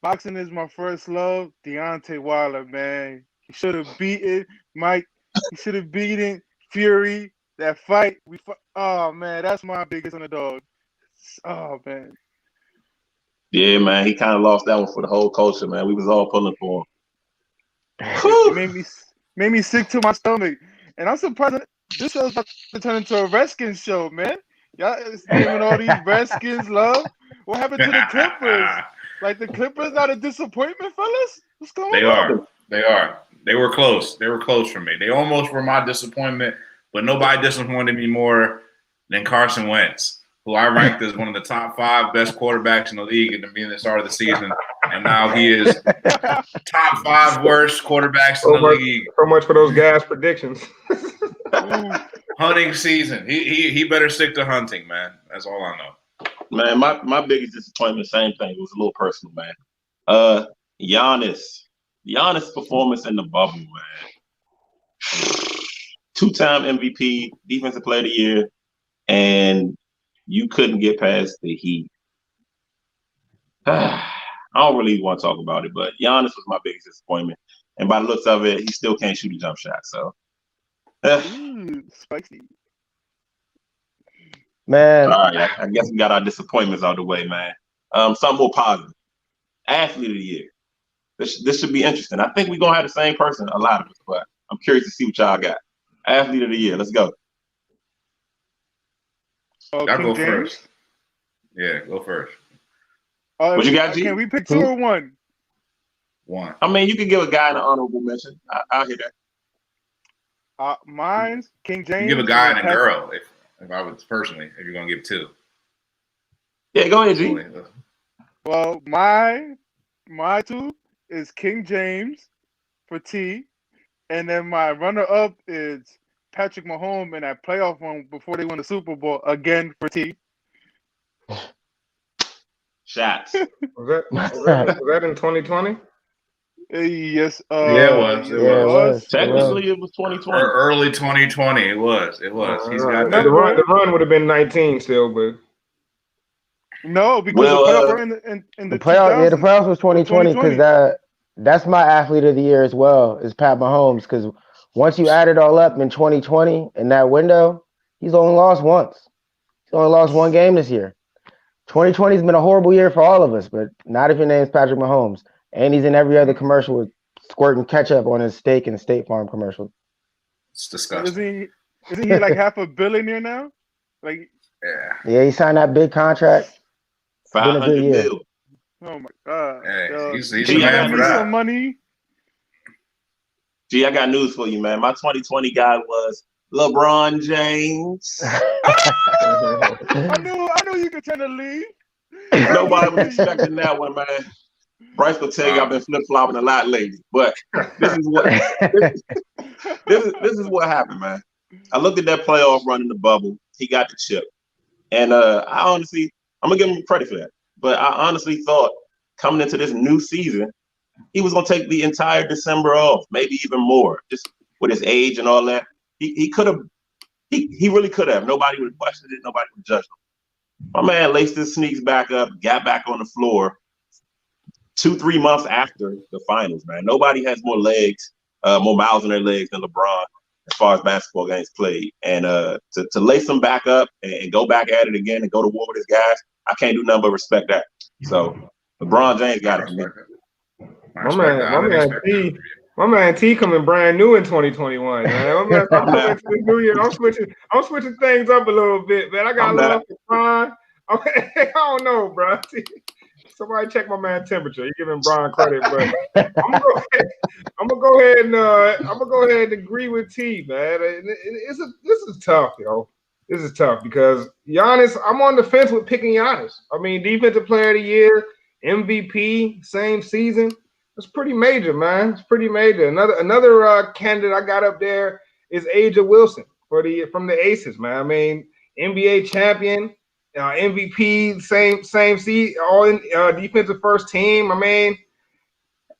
Boxing is my first love. Deontay Wilder, man. He should have beaten Mike. He should have beaten Fury. That fight. Oh man, that's my biggest underdog. Oh man. Yeah, man. He kind of lost that one for the whole culture, man. We was all pulling for him. It made me sick to my stomach. And I'm surprised that this show's about to turn into a Redskins show, man. Y'all is giving all these Redskins love. What happened to the Clippers? Like the Clippers not a disappointment, fellas? What's going on? They are. They were close. They were close for me. They almost were my disappointment, but nobody disappointed me more than Carson Wentz, who I ranked as one of the top 5 best quarterbacks in the league at the beginning of the start of the season. And now he is top 5 worst quarterbacks in the league. So much for those gas predictions. Hunting season. He better stick to hunting, man. That's all I know. Man, my biggest disappointment, same thing. It was a little personal, man. Giannis' performance in the bubble, man. 2-time MVP, Defensive Player of the Year, and you couldn't get past the Heat. I don't really want to talk about it, but Giannis was my biggest disappointment. And by the looks of it, he still can't shoot a jump shot. So, spicy. Man. All right, I guess we got our disappointments out of the way, man. Something more positive. Athlete of the Year. This should be interesting. I think we're going to have the same person, a lot of us, but I'm curious to see what y'all got. Athlete of the Year. Let's go. I'll go first. Yeah, go first. What you got, G? Can we pick 2 or 1? 1. I mean, you can give a guy an honorable mention. I'll hear that. Mine's King James. You give a guy and a girl, if I was personally, if you're going to give 2. Yeah, go ahead, G. Well, my 2 is King James for T, and then my runner-up is Patrick Mahomes in that playoff one before they won the Super Bowl again for T. Shots. Was that in 2020? Yes. Yeah, it was. Technically, it was 2020. Or early 2020. It was. He's got that. The run would have been 19 still, but no, because the playoff were in the playoff. Yeah, the playoffs was 2020 because that's my athlete of the year as well, is Pat Mahomes. Because once you add it all up in 2020 in that window, he's only lost once. He's only lost 1 game this year. 2020 has been a horrible year for all of us, but not if your name's Patrick Mahomes. And he's in every other commercial with squirting ketchup on his steak in State Farm commercials. It's disgusting. Isn't he like half a billionaire now? Like, yeah, he signed that big contract. $500 million. Oh my God! Hey, he's a man for that. Some money. Gee, I got news for you, man. My 2020 guy was LeBron James. I knew you could tend to leave. Nobody was expecting that one, man. Bryce will tell you I've been flip-flopping a lot lately, but this is what happened, man. I looked at that playoff run in the bubble. He got the chip, and I'm gonna give him credit for that. But I honestly thought coming into this new season, he was gonna take the entire December off, maybe even more, just with his age and all that. He could have He really could have. Nobody would have questioned it. Nobody would judge him. My man laced his sneaks back up, got back on the floor 2-3 months after the finals, man. Nobody has more legs, more miles in their legs than LeBron as far as basketball games played. And to lace them back up and go back at it again and go to war with his guys, I can't do nothing but respect that. So LeBron James got it for me. My man T coming brand new in 2021, man. I'm coming into the new year. I'm switching things up a little bit, man. I got love for Bron. I don't know, bro. Somebody check my man temperature. You giving Bron credit, but I'm gonna go ahead and agree with T, man. This is tough, yo. This is tough because Giannis. I'm on the fence with picking Giannis. I mean, Defensive Player of the Year, MVP, same season. It's pretty major, man. It's pretty major. Another candidate I got up there is Aja Wilson from the Aces, man. I mean, NBA champion, MVP, same seed, all in defensive first team. I mean,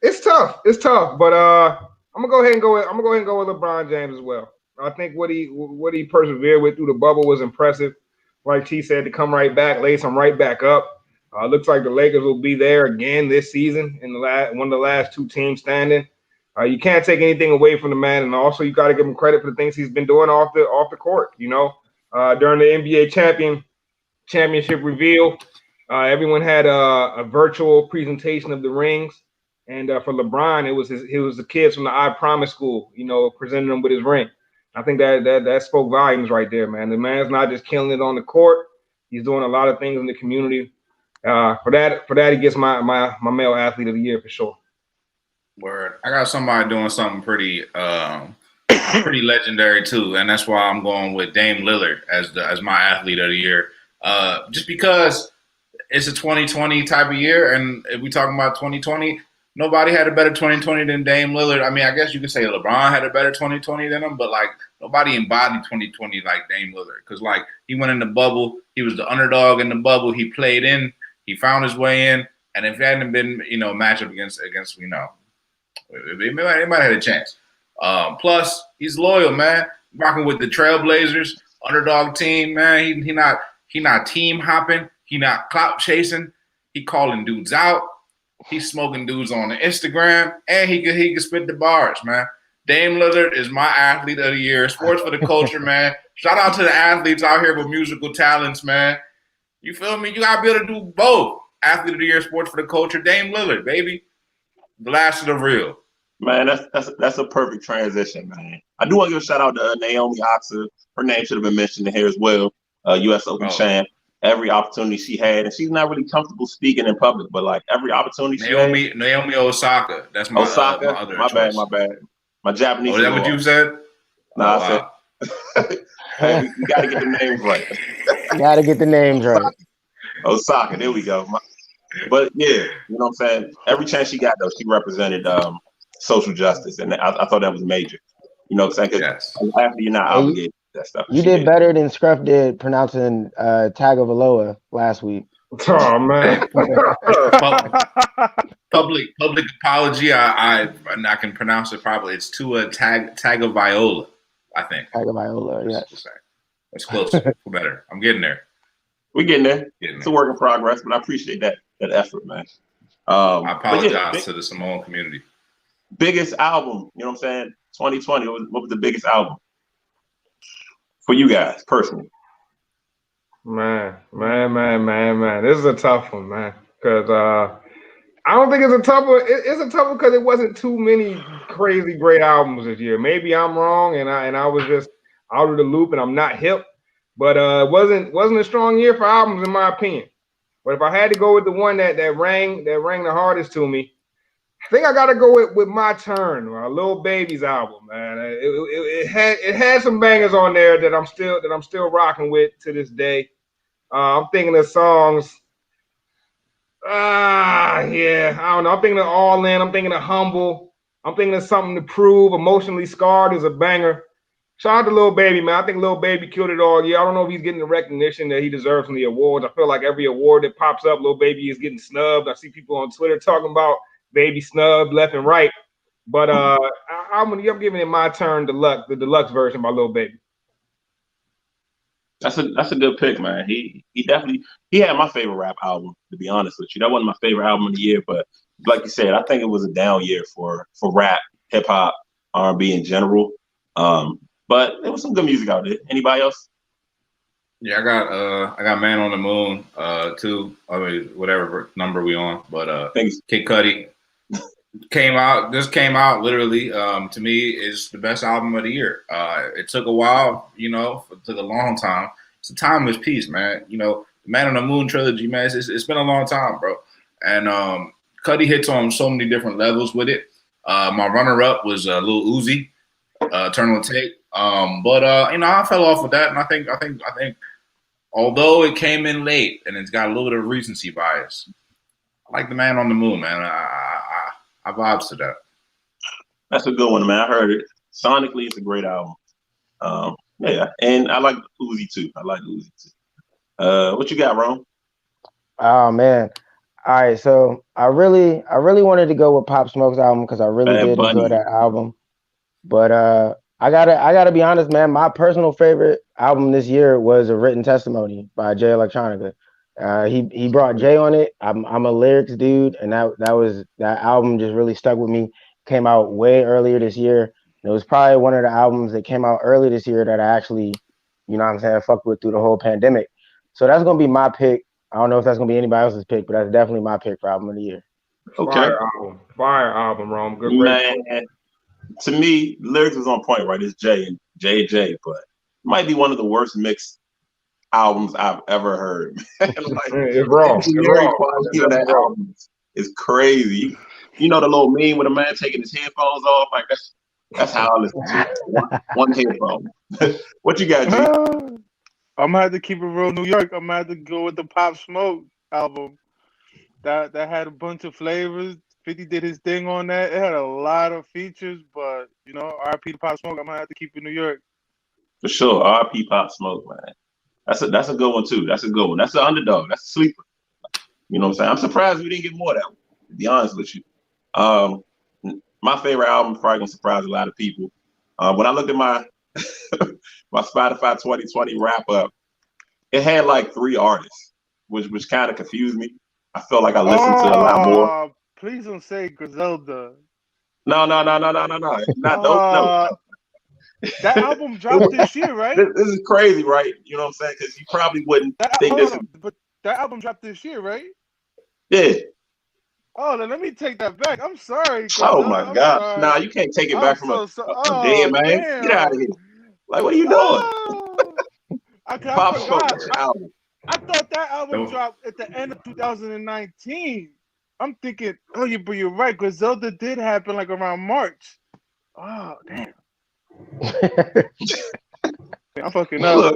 it's tough. It's tough, but I'm gonna go ahead and go with LeBron James as well. I think what he persevered with through the bubble was impressive. Like T said, to come right back, lace him right back up. Looks like the Lakers will be there again this season in one of the last two teams standing. You can't take anything away from the man, and also you got to give him credit for the things he's been doing off the court. You know, during the NBA championship reveal, everyone had a virtual presentation of the rings, and for LeBron, it was the kids from the I Promise School, you know, presenting him with his ring. I think that spoke volumes right there, man. The man's not just killing it on the court; he's doing a lot of things in the community. For that, he gets my male athlete of the year for sure. Word. I got somebody doing something pretty legendary too, and that's why I'm going with Dame Lillard as my athlete of the year. Just because it's a 2020 type of year, and if we talking about 2020, nobody had a better 2020 than Dame Lillard. I mean, I guess you could say LeBron had a better 2020 than him, but like nobody embodied 2020 like Dame Lillard, because like he went in the bubble, he was the underdog in the bubble, he played in. He found his way in, and if it hadn't been, you know, matchup against you know, he might have had a chance. Plus, he's loyal, man. Rocking with the Trailblazers, underdog team, man. He not team hopping. He not clout chasing. He calling dudes out. He's smoking dudes on the Instagram, and he can spit the bars, man. Dame Lillard is my athlete of the year. Sports for the culture, man. Shout out to the athletes out here with musical talents, man. You feel me? You gotta be able to do both. Athlete of the year, sports for the culture. Dame Lillard, baby. The last of the real. Man, that's a perfect transition, man. I do want to give a shout out to Naomi Oxer. Her name should have been mentioned in here as well. U.S. Open champ. Every opportunity she had, and she's not really comfortable speaking in public, but like every opportunity she had. Naomi Osaka. That's my Osaka. My other my choice. bad. My Japanese. Oh, is that what you said? No, I said. Hey, we got to get the names right. Gotta get the names right. Osaka, there we go. But yeah, you know what I'm saying? Every chance she got, though, she represented social justice, and I thought that was major. You know what I'm saying? Because after you're not obligated to that stuff. You did better than Scruff did pronouncing Tagovailoa last week. Oh man! public apology. I can pronounce it properly. It's Tua Tagovailoa, I think. Tagovailoa, yes. That's close. We're better. I'm getting there. We're getting there. It's a work in progress, but I appreciate that effort, man. I apologize to the Samoan community. Biggest album, you know what I'm saying? 2020. What was the biggest album for you guys personally? Man. This is a tough one, man. Because I don't think it's a tough one. It's a tough one because it wasn't too many crazy great albums this year. Maybe I'm wrong, and I was just out of the loop, and I'm not hip. But it wasn't a strong year for albums, in my opinion. But if I had to go with the one that rang the hardest to me, I think I got to go with My Turn, Lil Baby's album, man. It had some bangers on there that I'm still rocking with to this day. I'm thinking of songs. I don't know. I'm thinking of All In. I'm thinking of Humble. I'm thinking of Something to Prove. Emotionally Scarred is a banger. Shout out to Lil Baby, man. I think Lil Baby killed it all year. I don't know if he's getting the recognition that he deserves from the awards. I feel like every award that pops up, Lil Baby is getting snubbed. I see people on Twitter talking about Baby snubbed left and right. But I'm giving it My Turn, the deluxe version by Lil Baby. That's a good pick, man. He definitely he had my favorite rap album, to be honest with you. That wasn't my favorite album of the year, but like you said, I think it was a down year for rap, hip hop, R&B in general. But there was some good music out there. Anybody else? Yeah, I got Man on the Moon too. I mean, whatever number we on, but Thanks. Kid Cudi came out literally. To me, is the best album of the year. It took a while, it took a long time. It's a timeless piece, man. Man on the Moon trilogy, man. It's been a long time, bro. And Cudi hits on so many different levels with it. My runner up was Lil Uzi, Eternal Take. But I fell off with that, and I think although it came in late and it's got a little bit of recency bias, I like the Man on the Moon, man. I vibes to that. That's a good one, man. I heard it. Sonically, it's a great album. Yeah, and I like Uzi too. What you got, Ron? Oh man. All right, so I really wanted to go with Pop Smoke's album because I really Bad did enjoy Bunny. that album. But I gotta be honest, man. My personal favorite album this year was A Written Testimony by Jay Electronica. He brought Jay on it. I'm a lyrics dude, and that album just really stuck with me. Came out way earlier this year. It was probably one of the albums that came out early this year that I actually, what I'm saying, fucked with through the whole pandemic. So that's gonna be my pick. I don't know if that's gonna be anybody else's pick, but that's definitely my pick for album of the year. Okay, Fire album, Rome. Good, man. To me, lyrics was on point, right? It's Jay and J, but it might be one of the worst mixed albums I've ever heard. It's wrong. Lyric quality on that album is crazy. You know the little meme with a man taking his headphones off? Like that's how I listen to it. One headphone. What you got, G? I'm gonna have to keep it real New York. I'm gonna have to go with the Pop Smoke album. That had a bunch of flavors. 50 did his thing on that. It had a lot of features, but RIP to Pop Smoke. I'm gonna have to keep it New York. For sure. RIP Pop Smoke, man. That's a good one too. That's a good one. That's an underdog. That's a sleeper. You know what I'm saying? I'm surprised we didn't get more of that one, to be honest with you. My favorite album probably gonna surprise a lot of people. When I looked at my my Spotify 2020 wrap up, it had like 3 artists, which kind of confused me. I felt like I listened to a lot more. Please don't say Griselda. No. Not no. That album dropped this year, right? This is crazy, right? You know what I'm saying? Because you probably wouldn't think this. But that album dropped this year, right? Yeah. Oh, then let me take that back. I'm sorry. Griselda. Oh my God! Nah, you can't take it back from a dead man. Damn. Get out of here! Like, what are you doing? I thought that album dropped at the end of 2019. I'm thinking, but you're right. Griselda did happen like around March. Oh, damn. I'm fucking up.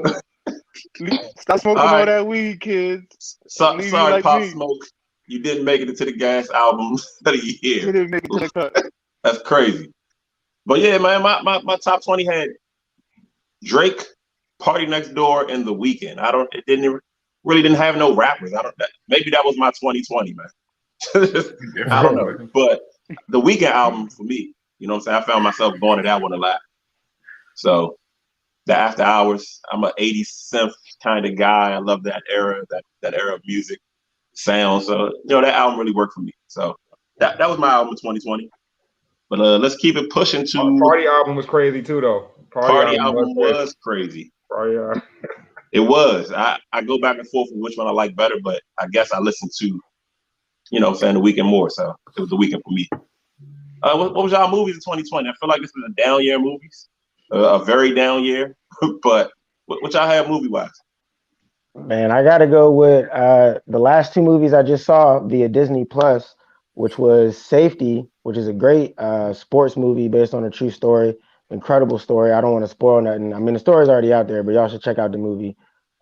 Stop smoking all that weed, kids. Sorry, like Pop Smoke. You didn't make it into the gas album of the year. You didn't make it to the cut. That's crazy. But yeah, man, my top 20 had Drake, Party Next Door, and The Weeknd. It didn't have no rappers. Maybe that was my 2020, man. I don't know. But the Weeknd album for me, you know what I'm saying? I found myself going to that one a lot. So the After Hours, I'm an 80s synth kind of guy. I love that era, that era of music sound. So, that album really worked for me. So that was my album of 2020. But let's keep it pushing to Party album was crazy too, though. Party album was crazy. It was. I go back and forth with which one I like better, but I guess I listened to, The Weeknd more. So it was The Weeknd for me. What was y'all movies in 2020? I feel like this was a down year movies, a very down year. But what y'all have movie wise? Man, I gotta go with the last 2 movies I just saw via Disney Plus, which was Safety, which is a great sports movie based on a true story. Incredible story. I don't want to spoil nothing. I mean, the story's already out there, but y'all should check out the movie.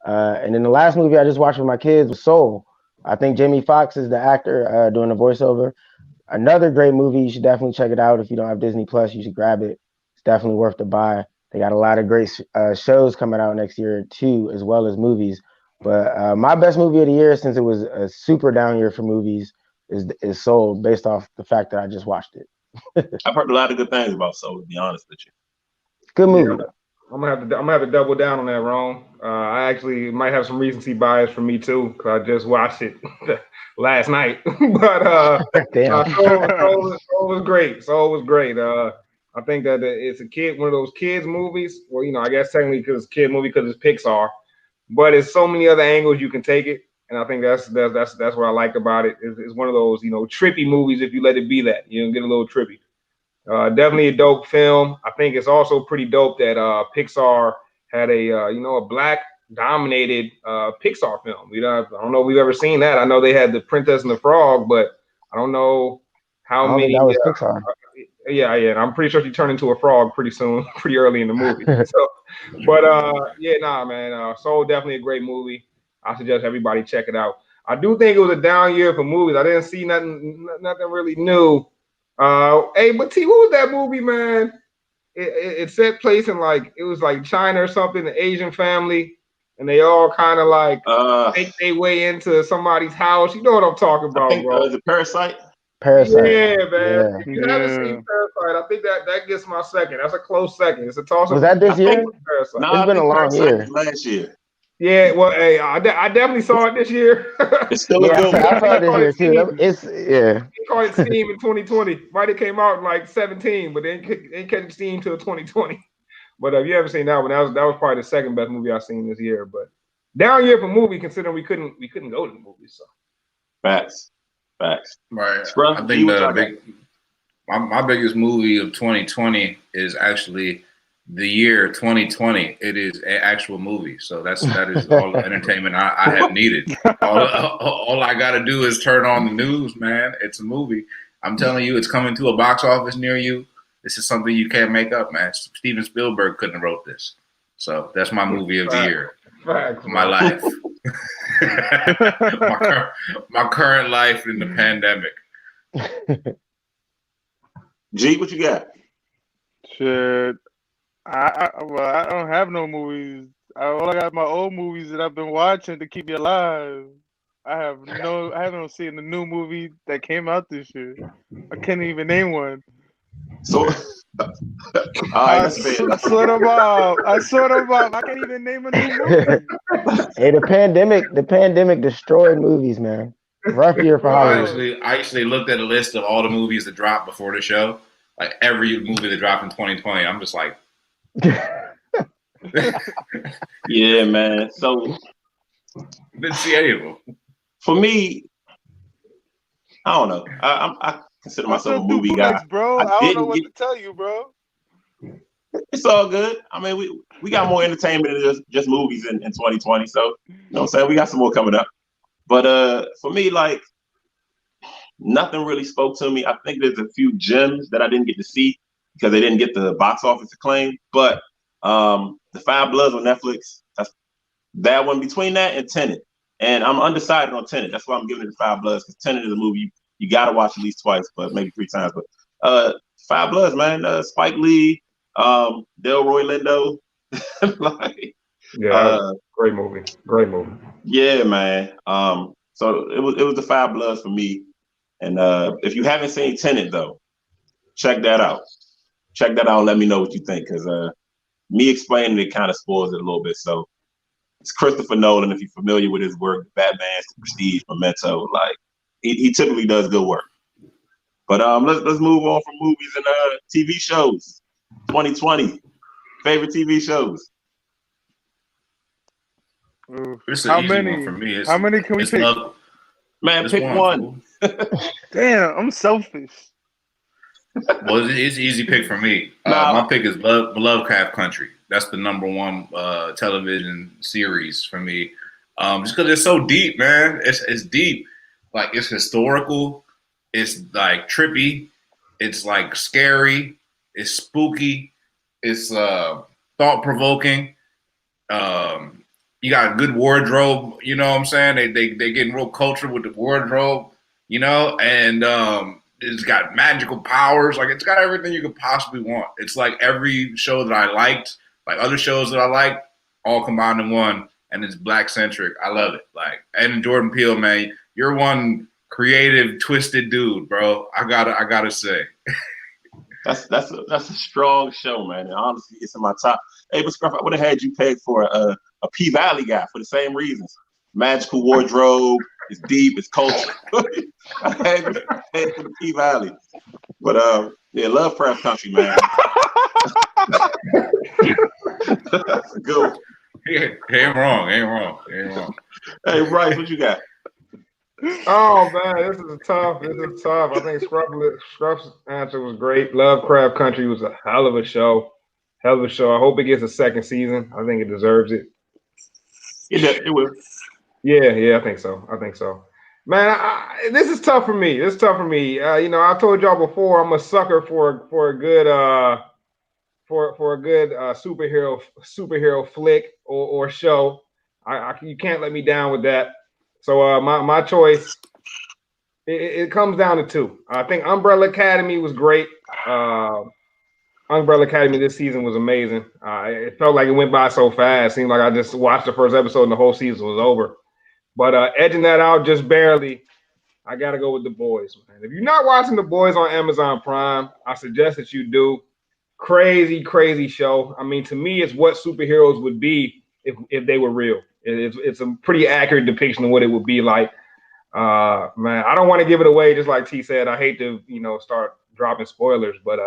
And then the last movie I just watched with my kids was Soul. I think Jamie Foxx is the actor doing the voiceover. Another great movie. You should definitely check it out. If you don't have Disney Plus, you should grab it. It's definitely worth the buy. They got a lot of great shows coming out next year too, as well as movies. But my best movie of the year, since it was a super down year for movies, is Soul, based off the fact that I just watched it. I've heard a lot of good things about Soul, to be honest with you. Good movie. I'm gonna have to double down on that, Ron. I actually might have some recency bias for me too, because I just watched it last night. But Damn. Soul was great. Soul was great. I think that it's one of those kids movies. Well, I guess technically because it's a kid movie because it's Pixar, but it's so many other angles you can take it, and I think that's what I like about it. It's one of those trippy movies if you let it be that. Get a little trippy. Definitely a dope film. I think it's also pretty dope that Pixar had a black dominated Pixar film. I don't know if we've ever seen that. I know they had the Princess and the Frog, but I don't know how I don't think many. that was Pixar. Yeah. And I'm pretty sure she turned into a frog pretty soon, pretty early in the movie. So, but man. Soul definitely a great movie. I suggest everybody check it out. I do think it was a down year for movies. I didn't see nothing really new. Hey, but T, what was that movie, man? It set place in it was like China or something, an Asian family, and they all kind of make their way into somebody's house. You know what I'm talking about, I think bro? the Parasite. Parasite. Yeah, man. Yeah. If you haven't seen Parasite, I think that gets my second. That's a close second. It's a toss up. Was that this year? Parasite. No, It's I been a think long Parasite year. was last year. Yeah, well, hey, I definitely saw it this year. It's still a Yeah, good I one. saw it this year too. It's They called it Steam in 2020. Might have came out in 2017, but they ain't catching Steam till 2020. But if you haven't seen that one, that was probably the second best movie I've seen this year. But down year for movie, considering we couldn't go to the movies. So Facts. Right. Scrub, I think my biggest movie of 2020 is actually the year 2020. It is an actual movie, so that is all the entertainment I have needed. All I got to do is turn on the news, man. It's a movie. I'm telling you, it's coming to a box office near you. This is something you can't make up, man. Steven Spielberg couldn't have wrote this, so that's my movie of the year. Facts, my life, my current life in the pandemic. G, what you got? Shit. I don't have no movies. All I got my old movies that I've been watching to keep me alive. I haven't seen the new movie that came out this year. I can't even name one. So, I sort of up. I can't even name a new movie. Hey, the pandemic destroyed movies, man. Rough year for Hollywood. I actually looked at a list of all the movies that dropped before the show. Like every movie that dropped in 2020, I'm just like, yeah, man. So didn't see any of them. For me, I don't know. I consider myself a movie guy, bro. I don't know what to tell you, bro. It's all good. I mean, we got more entertainment than just movies in 2020. So, you know what I'm saying? We got some more coming up. But for me, nothing really spoke to me. I think there's a few gems that I didn't get to see because they didn't get the box office acclaim. But The Five Bloods on Netflix, that's that one, between that and Tenet. And I'm undecided on Tenet. That's why I'm giving it The Five Bloods, because Tenet is a movie you got to watch at least twice, but maybe 3 times. But Five Bloods, man, Spike Lee, Delroy Lindo. Great movie. Yeah, man. So it was The Five Bloods for me. And if you haven't seen Tenet, though, check that out. Check that out and let me know what you think, because me explaining it kind of spoils it a little bit. So it's Christopher Nolan. If you're familiar with his work, Batman, The Prestige, Memento, he typically does good work. But let's move on from movies and TV shows. 2020 favorite TV shows. How many? For me. How many can we pick? Man, pick one. Damn, I'm selfish. Well, it's an easy pick for me. My pick is Lovecraft Country. That's the #1 television series for me. Just because it's so deep, man. It's deep. It's historical. It's trippy. It's scary. It's spooky. It's thought provoking. You got a good wardrobe. You know what I'm saying? They getting real cultured with the wardrobe. And it's got magical powers. It's got everything you could possibly want. It's every show that I liked, other shows that I liked, all combined in one, and it's Black centric. I love it. And Jordan Peele, man, you're one creative, twisted dude, bro. I gotta say. That's a strong show, man. And honestly, it's in my top. Hey, but Scruff, I would have had you peg for a P Valley guy for the same reasons. Magical wardrobe, it's deep, it's culture. I had you peg for the P Valley. But yeah, love Craft Country, man. That's a good one. Ain't wrong. Hey, Bryce, what you got? Oh man, this is tough. I think Scruff's answer was great. Lovecraft Country was a hell of a show. I hope it gets a second season. I think it deserves it. It will. Yeah, I think so. Man, this is tough for me. I told y'all before I'm a sucker for a good superhero flick or show. You can't let me down with that. So my choice, it comes down to two. I think Umbrella Academy was great. Umbrella Academy this season was amazing. It felt like it went by so fast. It seemed like I just watched the first episode and the whole season was over. But edging that out just barely, I got to go with The Boys, man. If you're not watching The Boys on Amazon Prime, I suggest that you do. Crazy show. I mean, to me, it's what superheroes would be if they were real. It's a pretty accurate depiction of what it would be like. Man, I don't want to give it away. Just like T said, I hate to start dropping spoilers, but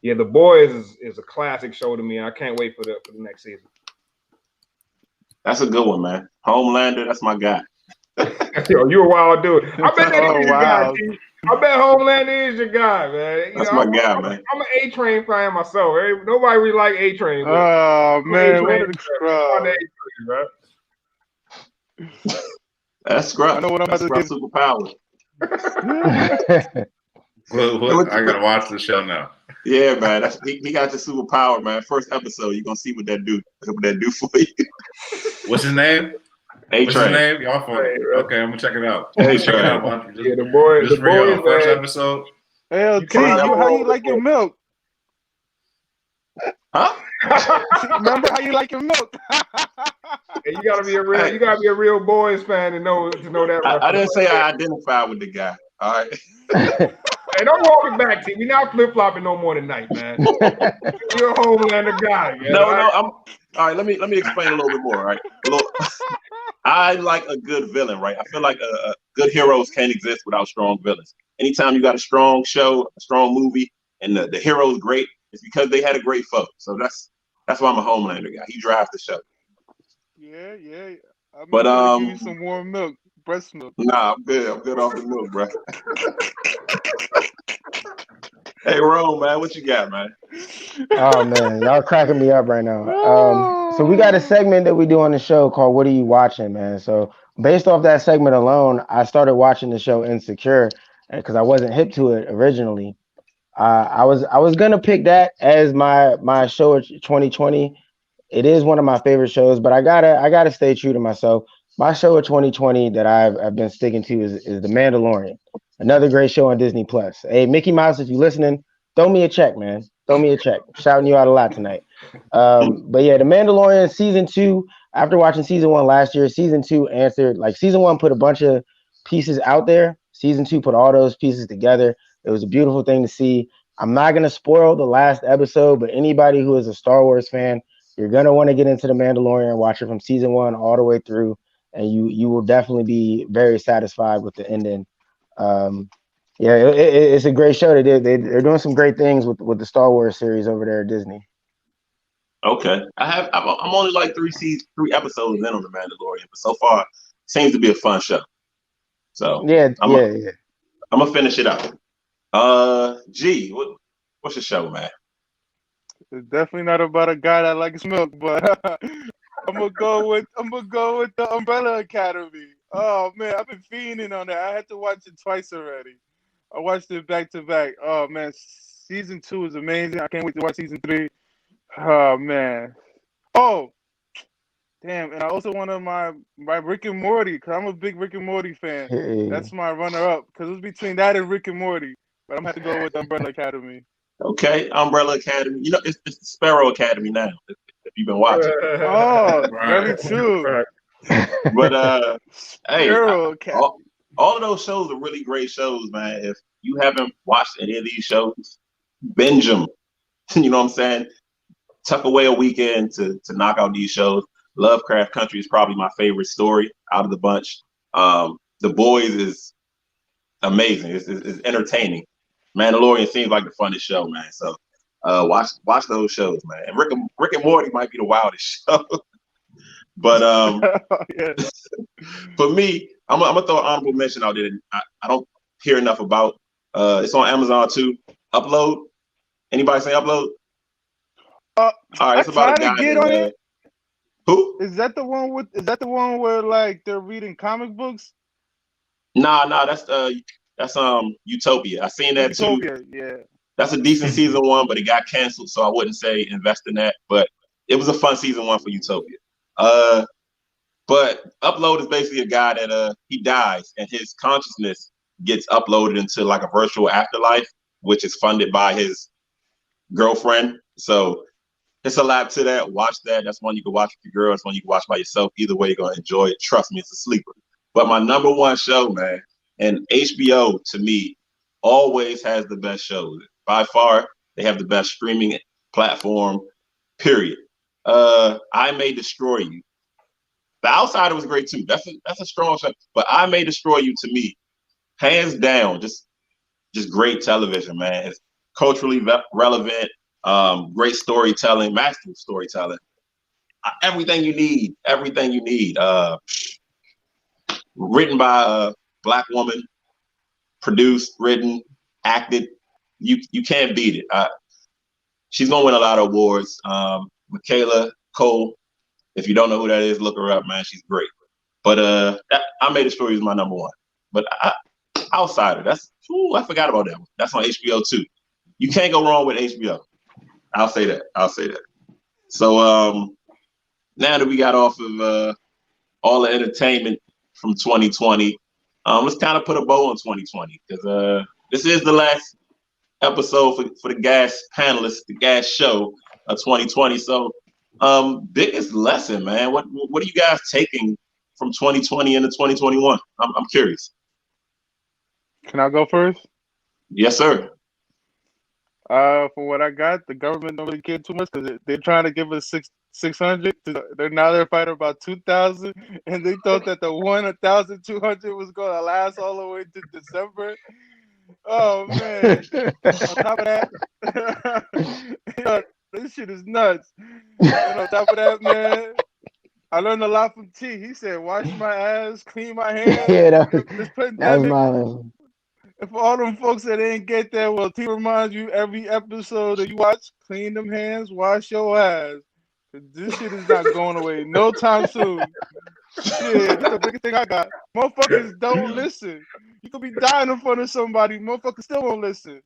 yeah, The Boys is a classic show to me. I can't wait for the next season. That's a good one, man. Homelander, that's my guy. Yo, you a wild dude. I bet that is your guy, T. I bet Homelander is your guy, man. That's my guy, man. I'm an A-Train fan myself. Nobody really like A-Train. Oh man, what a scrub. That's Scrub. I know what I'm about to give. Superpower. Well, I gotta watch the show now. Yeah, man. He got the superpower, man. First episode, you're gonna see what that do for you. What's his name? A-Train. What's his name? Y'all for it. Okay, I'm gonna check it out. A-Train. Yeah, The Boys. Just for y'all, first episode. Hey, T, how you like your milk? Huh? Remember how you like your milk? Hey, you gotta be a real Boys fan to know that. I didn't say I identify with the guy. All right. Hey, don't walk it back, T. We're not flip flopping no more tonight, man. You're a Homelander guy, man. No. All right. Let me explain a little bit more. All right. I like a good villain, right? I feel like good heroes can't exist without strong villains. Anytime you got a strong show, a strong movie, and the hero's great, it's because they had a great foe. So that's why I'm a Homelander guy. He drives the show. Yeah. I'm But gonna give you some warm milk, breast milk. Nah, I'm good. I'm good off the milk, bro. Hey, Rome, man, what you got, man? Oh man, y'all cracking me up right now. So we got a segment that we do on the show called "What Are You Watching," man. So based off that segment alone, I started watching the show Insecure because I wasn't hip to it originally. I was gonna pick that as my show of 2020. It is one of my favorite shows, but I gotta stay true to myself. My show of 2020 that I've been sticking to is The Mandalorian, another great show on Disney Plus. Hey, Mickey Mouse, if you're listening, throw me a check, man. Throw me a check. Shouting you out a lot tonight. But yeah, The Mandalorian season 2. After watching season 1 last year, season 2 answered. Like season 1 put a bunch of pieces out there. Season 2 put all those pieces together. It was a beautiful thing to see. I'm not gonna spoil the last episode, but anybody who is a Star Wars fan, you're gonna want to get into The Mandalorian and watch it from season 1 all the way through, and you will definitely be very satisfied with the ending. It's a great show. They're doing some great things with the Star Wars series over there at Disney. Okay, I'm only like 3 episodes in on The Mandalorian, but so far it seems to be a fun show. So I'm gonna finish it out. G, what's your show, man? It's definitely not about a guy that likes milk, but I'm gonna go with the Umbrella Academy. Oh man, I've been fiending on that. I had to watch it twice already. I watched it back to back. Oh man, season 2 is amazing. I can't wait to watch season 3. Oh man. Oh, damn! And I also wanted my Rick and Morty because I'm a big Rick and Morty fan. Hey. That's my runner-up because it's between that and Rick and Morty. But I'm gonna have to go with Umbrella Academy. Okay, Umbrella Academy. You know, it's the Sparrow Academy now. If you've been watching. Oh, very true. But hey, Sparrow Academy. all of those shows are really great shows, man. If you haven't watched any of these shows, binge them. You know what I'm saying? tuck away a weekend to knock out these shows. Lovecraft Country is probably my favorite story out of the bunch. The Boys is amazing. It's entertaining. Mandalorian seems like the funnest show, man. So watch those shows, man. And Rick and Morty might be the wildest show. But Yeah. for me, I'm gonna throw an honorable mention out there. I don't hear enough about. It's on Amazon too. Upload. Anybody say Upload? All right, it's about a guy that. Who? Is that the one where like they're reading comic books? Nah, that's Utopia. I seen that Utopia, too. yeah. That's a decent season 1, but it got canceled, so I wouldn't say invest in that. But it was a fun season 1 for Utopia. But Upload is basically a guy that he dies and his consciousness gets uploaded into like a virtual afterlife, which is funded by his girlfriend. So it's a lot to that. Watch that. That's one you can watch with your girl. It's one you can watch by yourself. Either way, you're gonna enjoy it. Trust me, it's a sleeper. But my number one show, man, and HBO to me always has the best shows. By far, they have the best streaming platform, period. I May Destroy You. The Outsider was great too. That's a strong show. But I May Destroy You to me, hands down, just great television, man. It's culturally relevant, great storytelling, masterful storytelling. Everything you need. Written by a Black woman, produced, written, acted. You can't beat it. She's gonna win a lot of awards. Michaela Cole. If you don't know who that is, look her up, man. She's great. But I May Destroy You is my number one. But Outsider, I forgot about that one. That's on HBO too. You can't go wrong with HBO. I'll say that. So now that we got off of all the entertainment from 2020, let's kind of put a bow on 2020 because this is the last episode for the Gas panelists, the Gas show of 2020. So biggest lesson, man. What are you guys taking from 2020 into 2021? I'm curious. Can I go first? Yes, sir. For what I got, the government don't really care too much because they're trying to give us 600. They're fighting about 2,000, and they thought that the 1,200 was gonna last all the way to December. Oh man! On top of that, this shit is nuts. And on top of that, man, I learned a lot from T. He said, "Wash my ass, clean my hands." Yeah, This that was pandemic. my lesson. And for all them folks that didn't get that, well, T reminds you every episode that you watch, clean them hands, wash your ass. This shit is not going away no time soon. Shit, that's the biggest thing I got. Motherfuckers don't listen. You could be dying in front of somebody, motherfuckers still won't listen.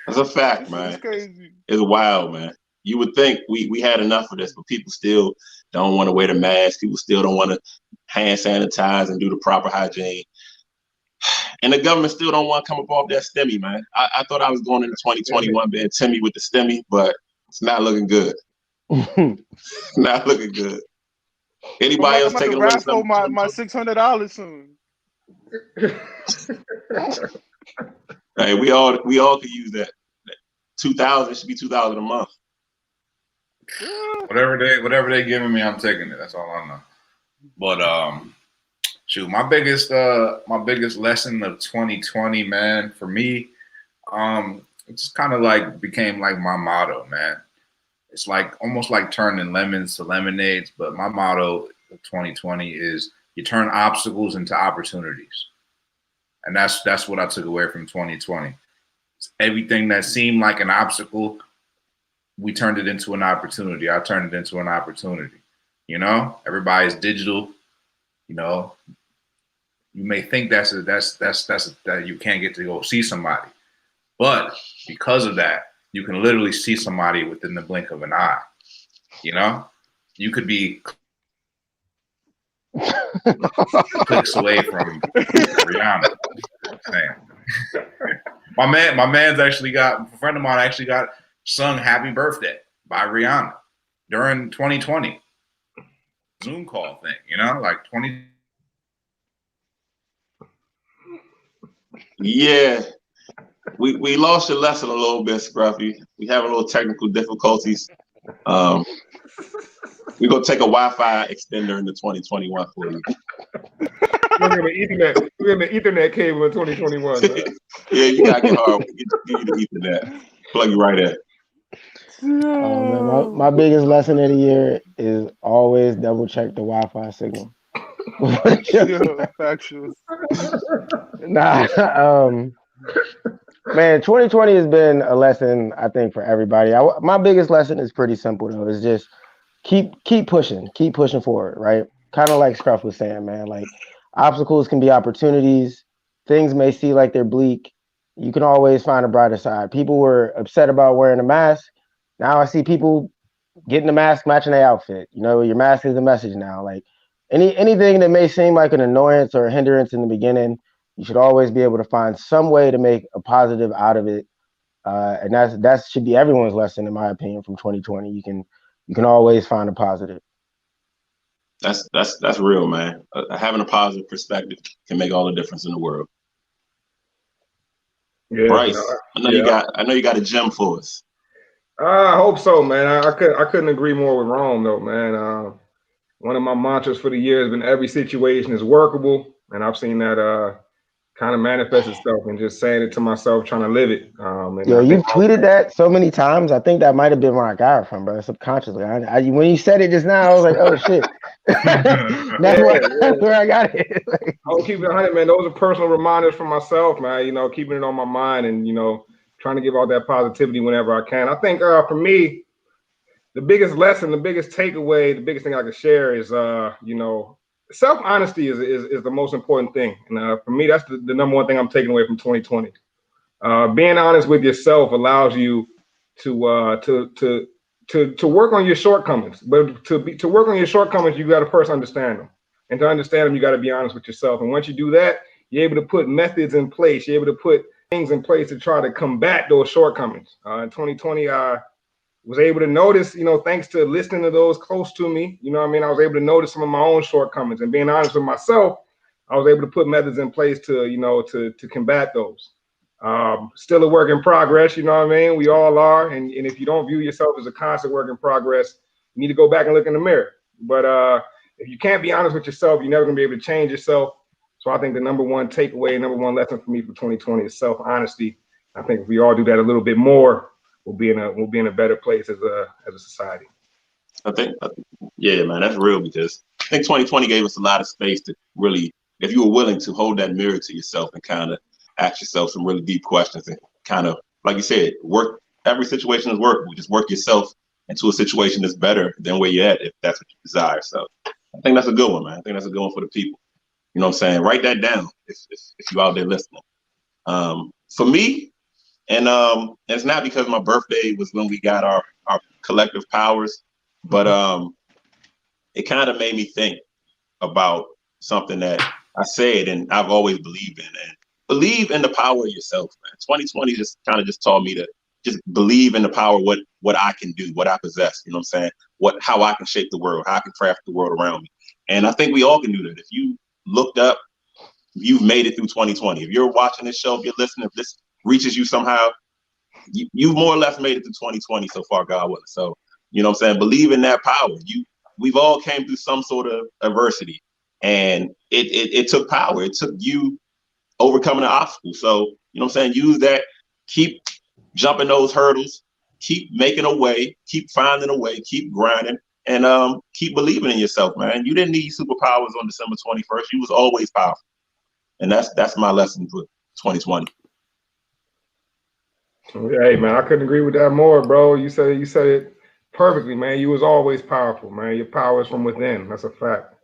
That's a fact, This man. is crazy. It's wild, man. You would think we had enough of this, but people still don't want to wear the mask. People still don't want to hand sanitize and do the proper hygiene. And the government still don't want to come up off that STEMI, man. I thought I was going into 2021 being Timmy with the STEMI, but it's not looking good. Not looking good. Anybody else taking away something? My $600 soon. Hey, we all could use that. 2,000 should be 2,000 a month. Whatever they giving me, I'm taking it. That's all I know. But shoot, my biggest lesson of 2020, man, for me, it's kind of like became like my motto, man. It's like almost like turning lemons to lemonades, but my motto of 2020 is you turn obstacles into opportunities. And that's what I took away from 2020. Everything that seemed like an obstacle, we turned it into an opportunity. I turned it into an opportunity. You know, everybody's digital. You know, you may think that you can't get to go see somebody, but because of that, you can literally see somebody within the blink of an eye. You know, you could be clicks away from Rihanna. My man's actually got a friend of mine actually got sung "Happy Birthday" by Rihanna during 2020 Zoom call thing. You know, like 20. Yeah, we lost your lesson a little bit, Scruffy. We have a little technical difficulties. We're gonna take a Wi-Fi extender into 2021 for you. We're gonna Ethernet cable in 2021. Man. Yeah, you gotta get hard. Get you the Ethernet. Plug you right in. Man, my biggest lesson of the year is always double check the Wi-Fi signal. Yo, factual. Nah, man, 2020 has been a lesson, I think, for everybody. My biggest lesson is pretty simple though. It's just keep pushing forward, right? Kind of like Scruff was saying, man. Like obstacles can be opportunities. Things may seem like they're bleak. You can always find a brighter side. People were upset about wearing a mask. Now I see people getting the mask matching their outfit. You know, your mask is a message now. Like anything that may seem like an annoyance or a hindrance in the beginning, you should always be able to find some way to make a positive out of it. And that should be everyone's lesson, in my opinion, from 2020. You can always find a positive. That's real, man. Having a positive perspective can make all the difference in the world. Yeah, Bryce, I know you got a gem for us. I hope so, man. I couldn't agree more with Rome, though, man. One of my mantras for the year has been every situation is workable, and I've seen that kind of manifest itself and just saying it to myself, trying to live it. Yo, you've tweeted that so many times. I think that might have been where I got it from, bro. Subconsciously, when you said it just now, I was like, "Oh shit!" That's where I got it. I'll keep it 100, man. Those are personal reminders for myself, man. You know, keeping it on my mind and trying to give all that positivity whenever I can. I think for me, the biggest lesson, the biggest takeaway, the biggest thing I can share is self-honesty is the most important thing. And for me, that's the number one thing I'm taking away from 2020. Being honest with yourself allows you to work on your shortcomings. But to work on your shortcomings, you got to first understand them. And to understand them, you got to be honest with yourself. And once you do that, you're able to put methods in place. You're able to put things in place to try to combat those shortcomings. In 2020, I was able to notice, thanks to listening to those close to me, I was able to notice some of my own shortcomings, and being honest with myself, I was able to put methods in place to combat those. Still a work in progress, we all are. And if you don't view yourself as a constant work in progress, you need to go back and look in the mirror. But if you can't be honest with yourself, you're never gonna be able to change yourself. So I think the number one takeaway, number one lesson for me for 2020 is self-honesty. I think if we all do that a little bit more, we'll be in a better place as a society. I think, yeah, man, that's real, because I think 2020 gave us a lot of space to really, if you were willing to hold that mirror to yourself and kind of ask yourself some really deep questions and kind of, like you said, work. Every situation is workable. Just work yourself into a situation that's better than where you're at, if that's what you desire. So I think that's a good one, man. I think that's a good one for the people. You know what I'm saying? Write that down if you're out there listening. For me, and it's not because my birthday was when we got our collective powers, but it kind of made me think about something that I said and I've always believed in. And believe in the power of yourself, man. 2020 just taught me to just believe in the power of what I can do, what I possess. You know what I'm saying? How I can shape the world, how I can craft the world around me. And I think we all can do that. If you looked up, you've made it through 2020. If you're watching this show, if you're listening, if this reaches you somehow, you've more or less made it through 2020 so far, God willing. So, you know what I'm saying? Believe in that power. We've all came through some sort of adversity, and it took power. It took you overcoming an obstacle. So, you know what I'm saying? Use that. Keep jumping those hurdles. Keep making a way. Keep finding a way. Keep grinding, and keep believing in yourself, man. You didn't need superpowers on December 21st. You was always powerful, and that's my lesson for 2020. Hey, man, I couldn't agree with that more, bro. You said it perfectly, man. You was always powerful, man. Your power is from within. That's a fact.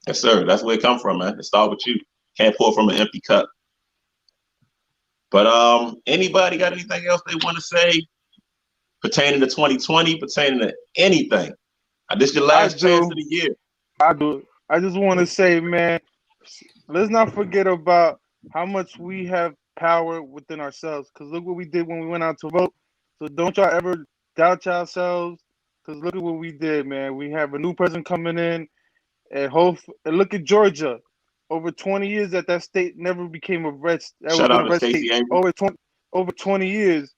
Yes, sir. That's where it come from, man. It start with you. Can't pour from an empty cup. But anybody got anything else they want to say pertaining to 2020, pertaining to anything? This is your last chance of the year. I do. I just want to say, man, let's not forget about how much we have power within ourselves. Because look what we did when we went out to vote. So don't y'all ever doubt yourselves. Because look at what we did, man. We have a new president coming in, and look at Georgia. Over 20 years that state never became a red. Shout out to Stacey Abrams. Over 20. over 20 years,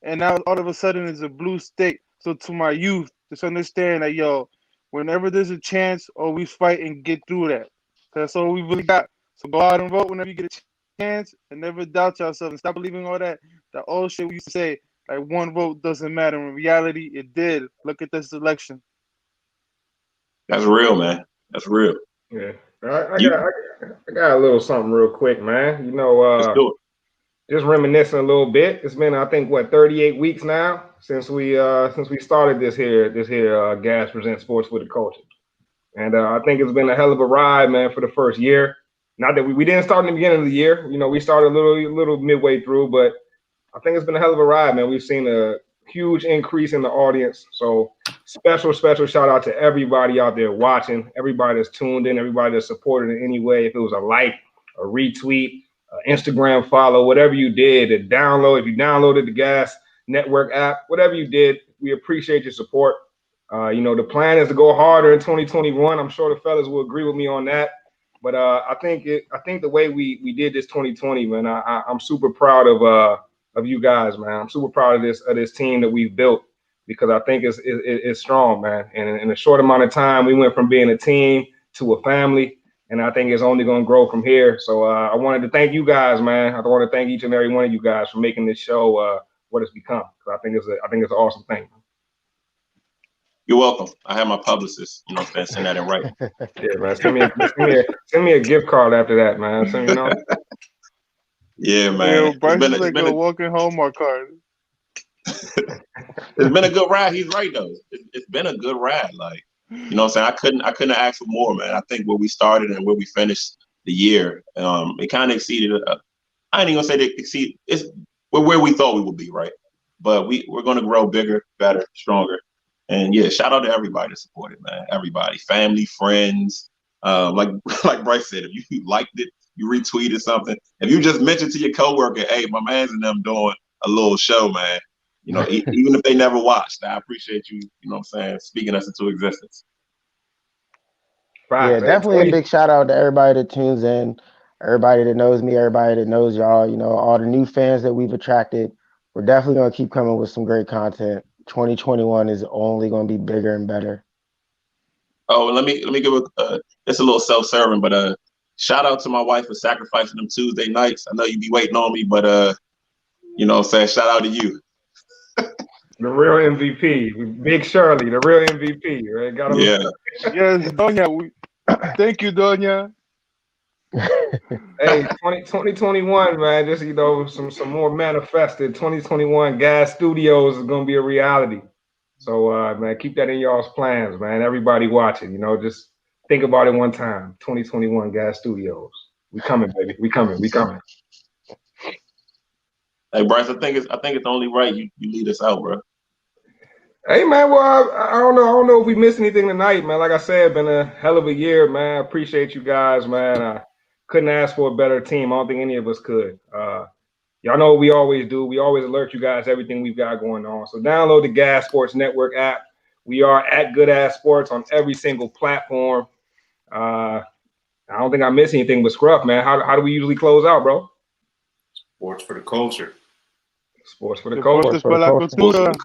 and now all of a sudden it's a blue state. So to my youth, just understand that, yo, whenever there's a chance, always fight and get through that. That's all we really got. So go out and vote whenever you get a chance, and never doubt yourself and stop believing all that old shit we used to say, like one vote doesn't matter. In reality, it did. Look at this election. That's real, man. That's real. Yeah, I got a little something real quick, man. You know, Let's do it. just reminiscing a little bit. It's been, I think, what, 38 weeks now since we started this here Gas Presents Sports for the Culture, and I think it's been a hell of a ride, man, for the first year. Not that we didn't start in the beginning of the year, you know, we started a little midway through, but I think it's been a hell of a ride, man. We've seen a huge increase in the audience. So special shout out to everybody out there watching, everybody that's tuned in, everybody that's supported in any way. If it was a like, a retweet, Instagram follow, whatever you did, a download, if you downloaded the Gas Network app, whatever you did, we appreciate your support. You know, the plan is to go harder in 2021. I'm sure the fellas will agree with me on that. But I think the way we did this 2020, man, I'm super proud of you guys, man. I'm super proud of this team that we've built, because I think it's strong, man. And in a short amount of time, we went from being a team to a family, and I think it's only going to grow from here. So I wanted to thank you guys, man. I want to thank each and every one of you guys for making this show what it's become. I think it's an awesome thing. You're welcome. I have my publicist, you know, send that in writing. Yeah, man. Send me a gift card after that, man. So, you know. Yeah, man. Yeah, Bryce is like a walking Hallmark card. It's been a good ride. He's right though. It's been a good ride. Like, you know what I'm saying? I couldn't ask for more, man. I think where we started and where we finished the year, it kind of exceeded. I ain't even gonna say that exceed. We're where we thought we would be, right? But we're gonna grow bigger, better, stronger. And yeah, shout out to everybody that supported, man. Everybody, family, friends. Like Bryce said, if you liked it, you retweeted something. If you just mentioned to your coworker, hey, my man's and them doing a little show, man. You know, even if they never watched, I appreciate you. You know what I'm saying? Speaking us into existence. Yeah, definitely a big shout out to everybody that tunes in, everybody that knows me, everybody that knows y'all. You know, all the new fans that we've attracted. We're definitely gonna keep coming with some great content. 2021 is only going to be bigger and better. Oh, let me give it's a little self-serving, but shout out to my wife for sacrificing them Tuesday nights. I know you be waiting on me, but you know, say shout out to you. The real MVP, Big Shirley, the real MVP, right? Yes, Donya. Thank you, Donya. Hey, 2021, man, just, you know, some more manifested. 2021 Gas Studios is gonna be a reality. So man, keep that in y'all's plans, man. Everybody watching, you know, just think about it one time. 2021 Gas Studios. We coming, baby. We coming. Hey Bryce, I think it's only right you lead us out, bro. Hey man, well I don't know if we missed anything tonight, man. Like I said, been a hell of a year, man. I appreciate you guys, man. I couldn't ask for a better team. I don't think any of us could. Y'all know what we always do. We always alert you guys everything we've got going on. So download the Gas Sports Network app. We are at GoodAssSports on every single platform. I don't think I missed anything but Scruff, man. How do we usually close out, bro? Sports for the culture. Sports for the culture. Sports for la cultura.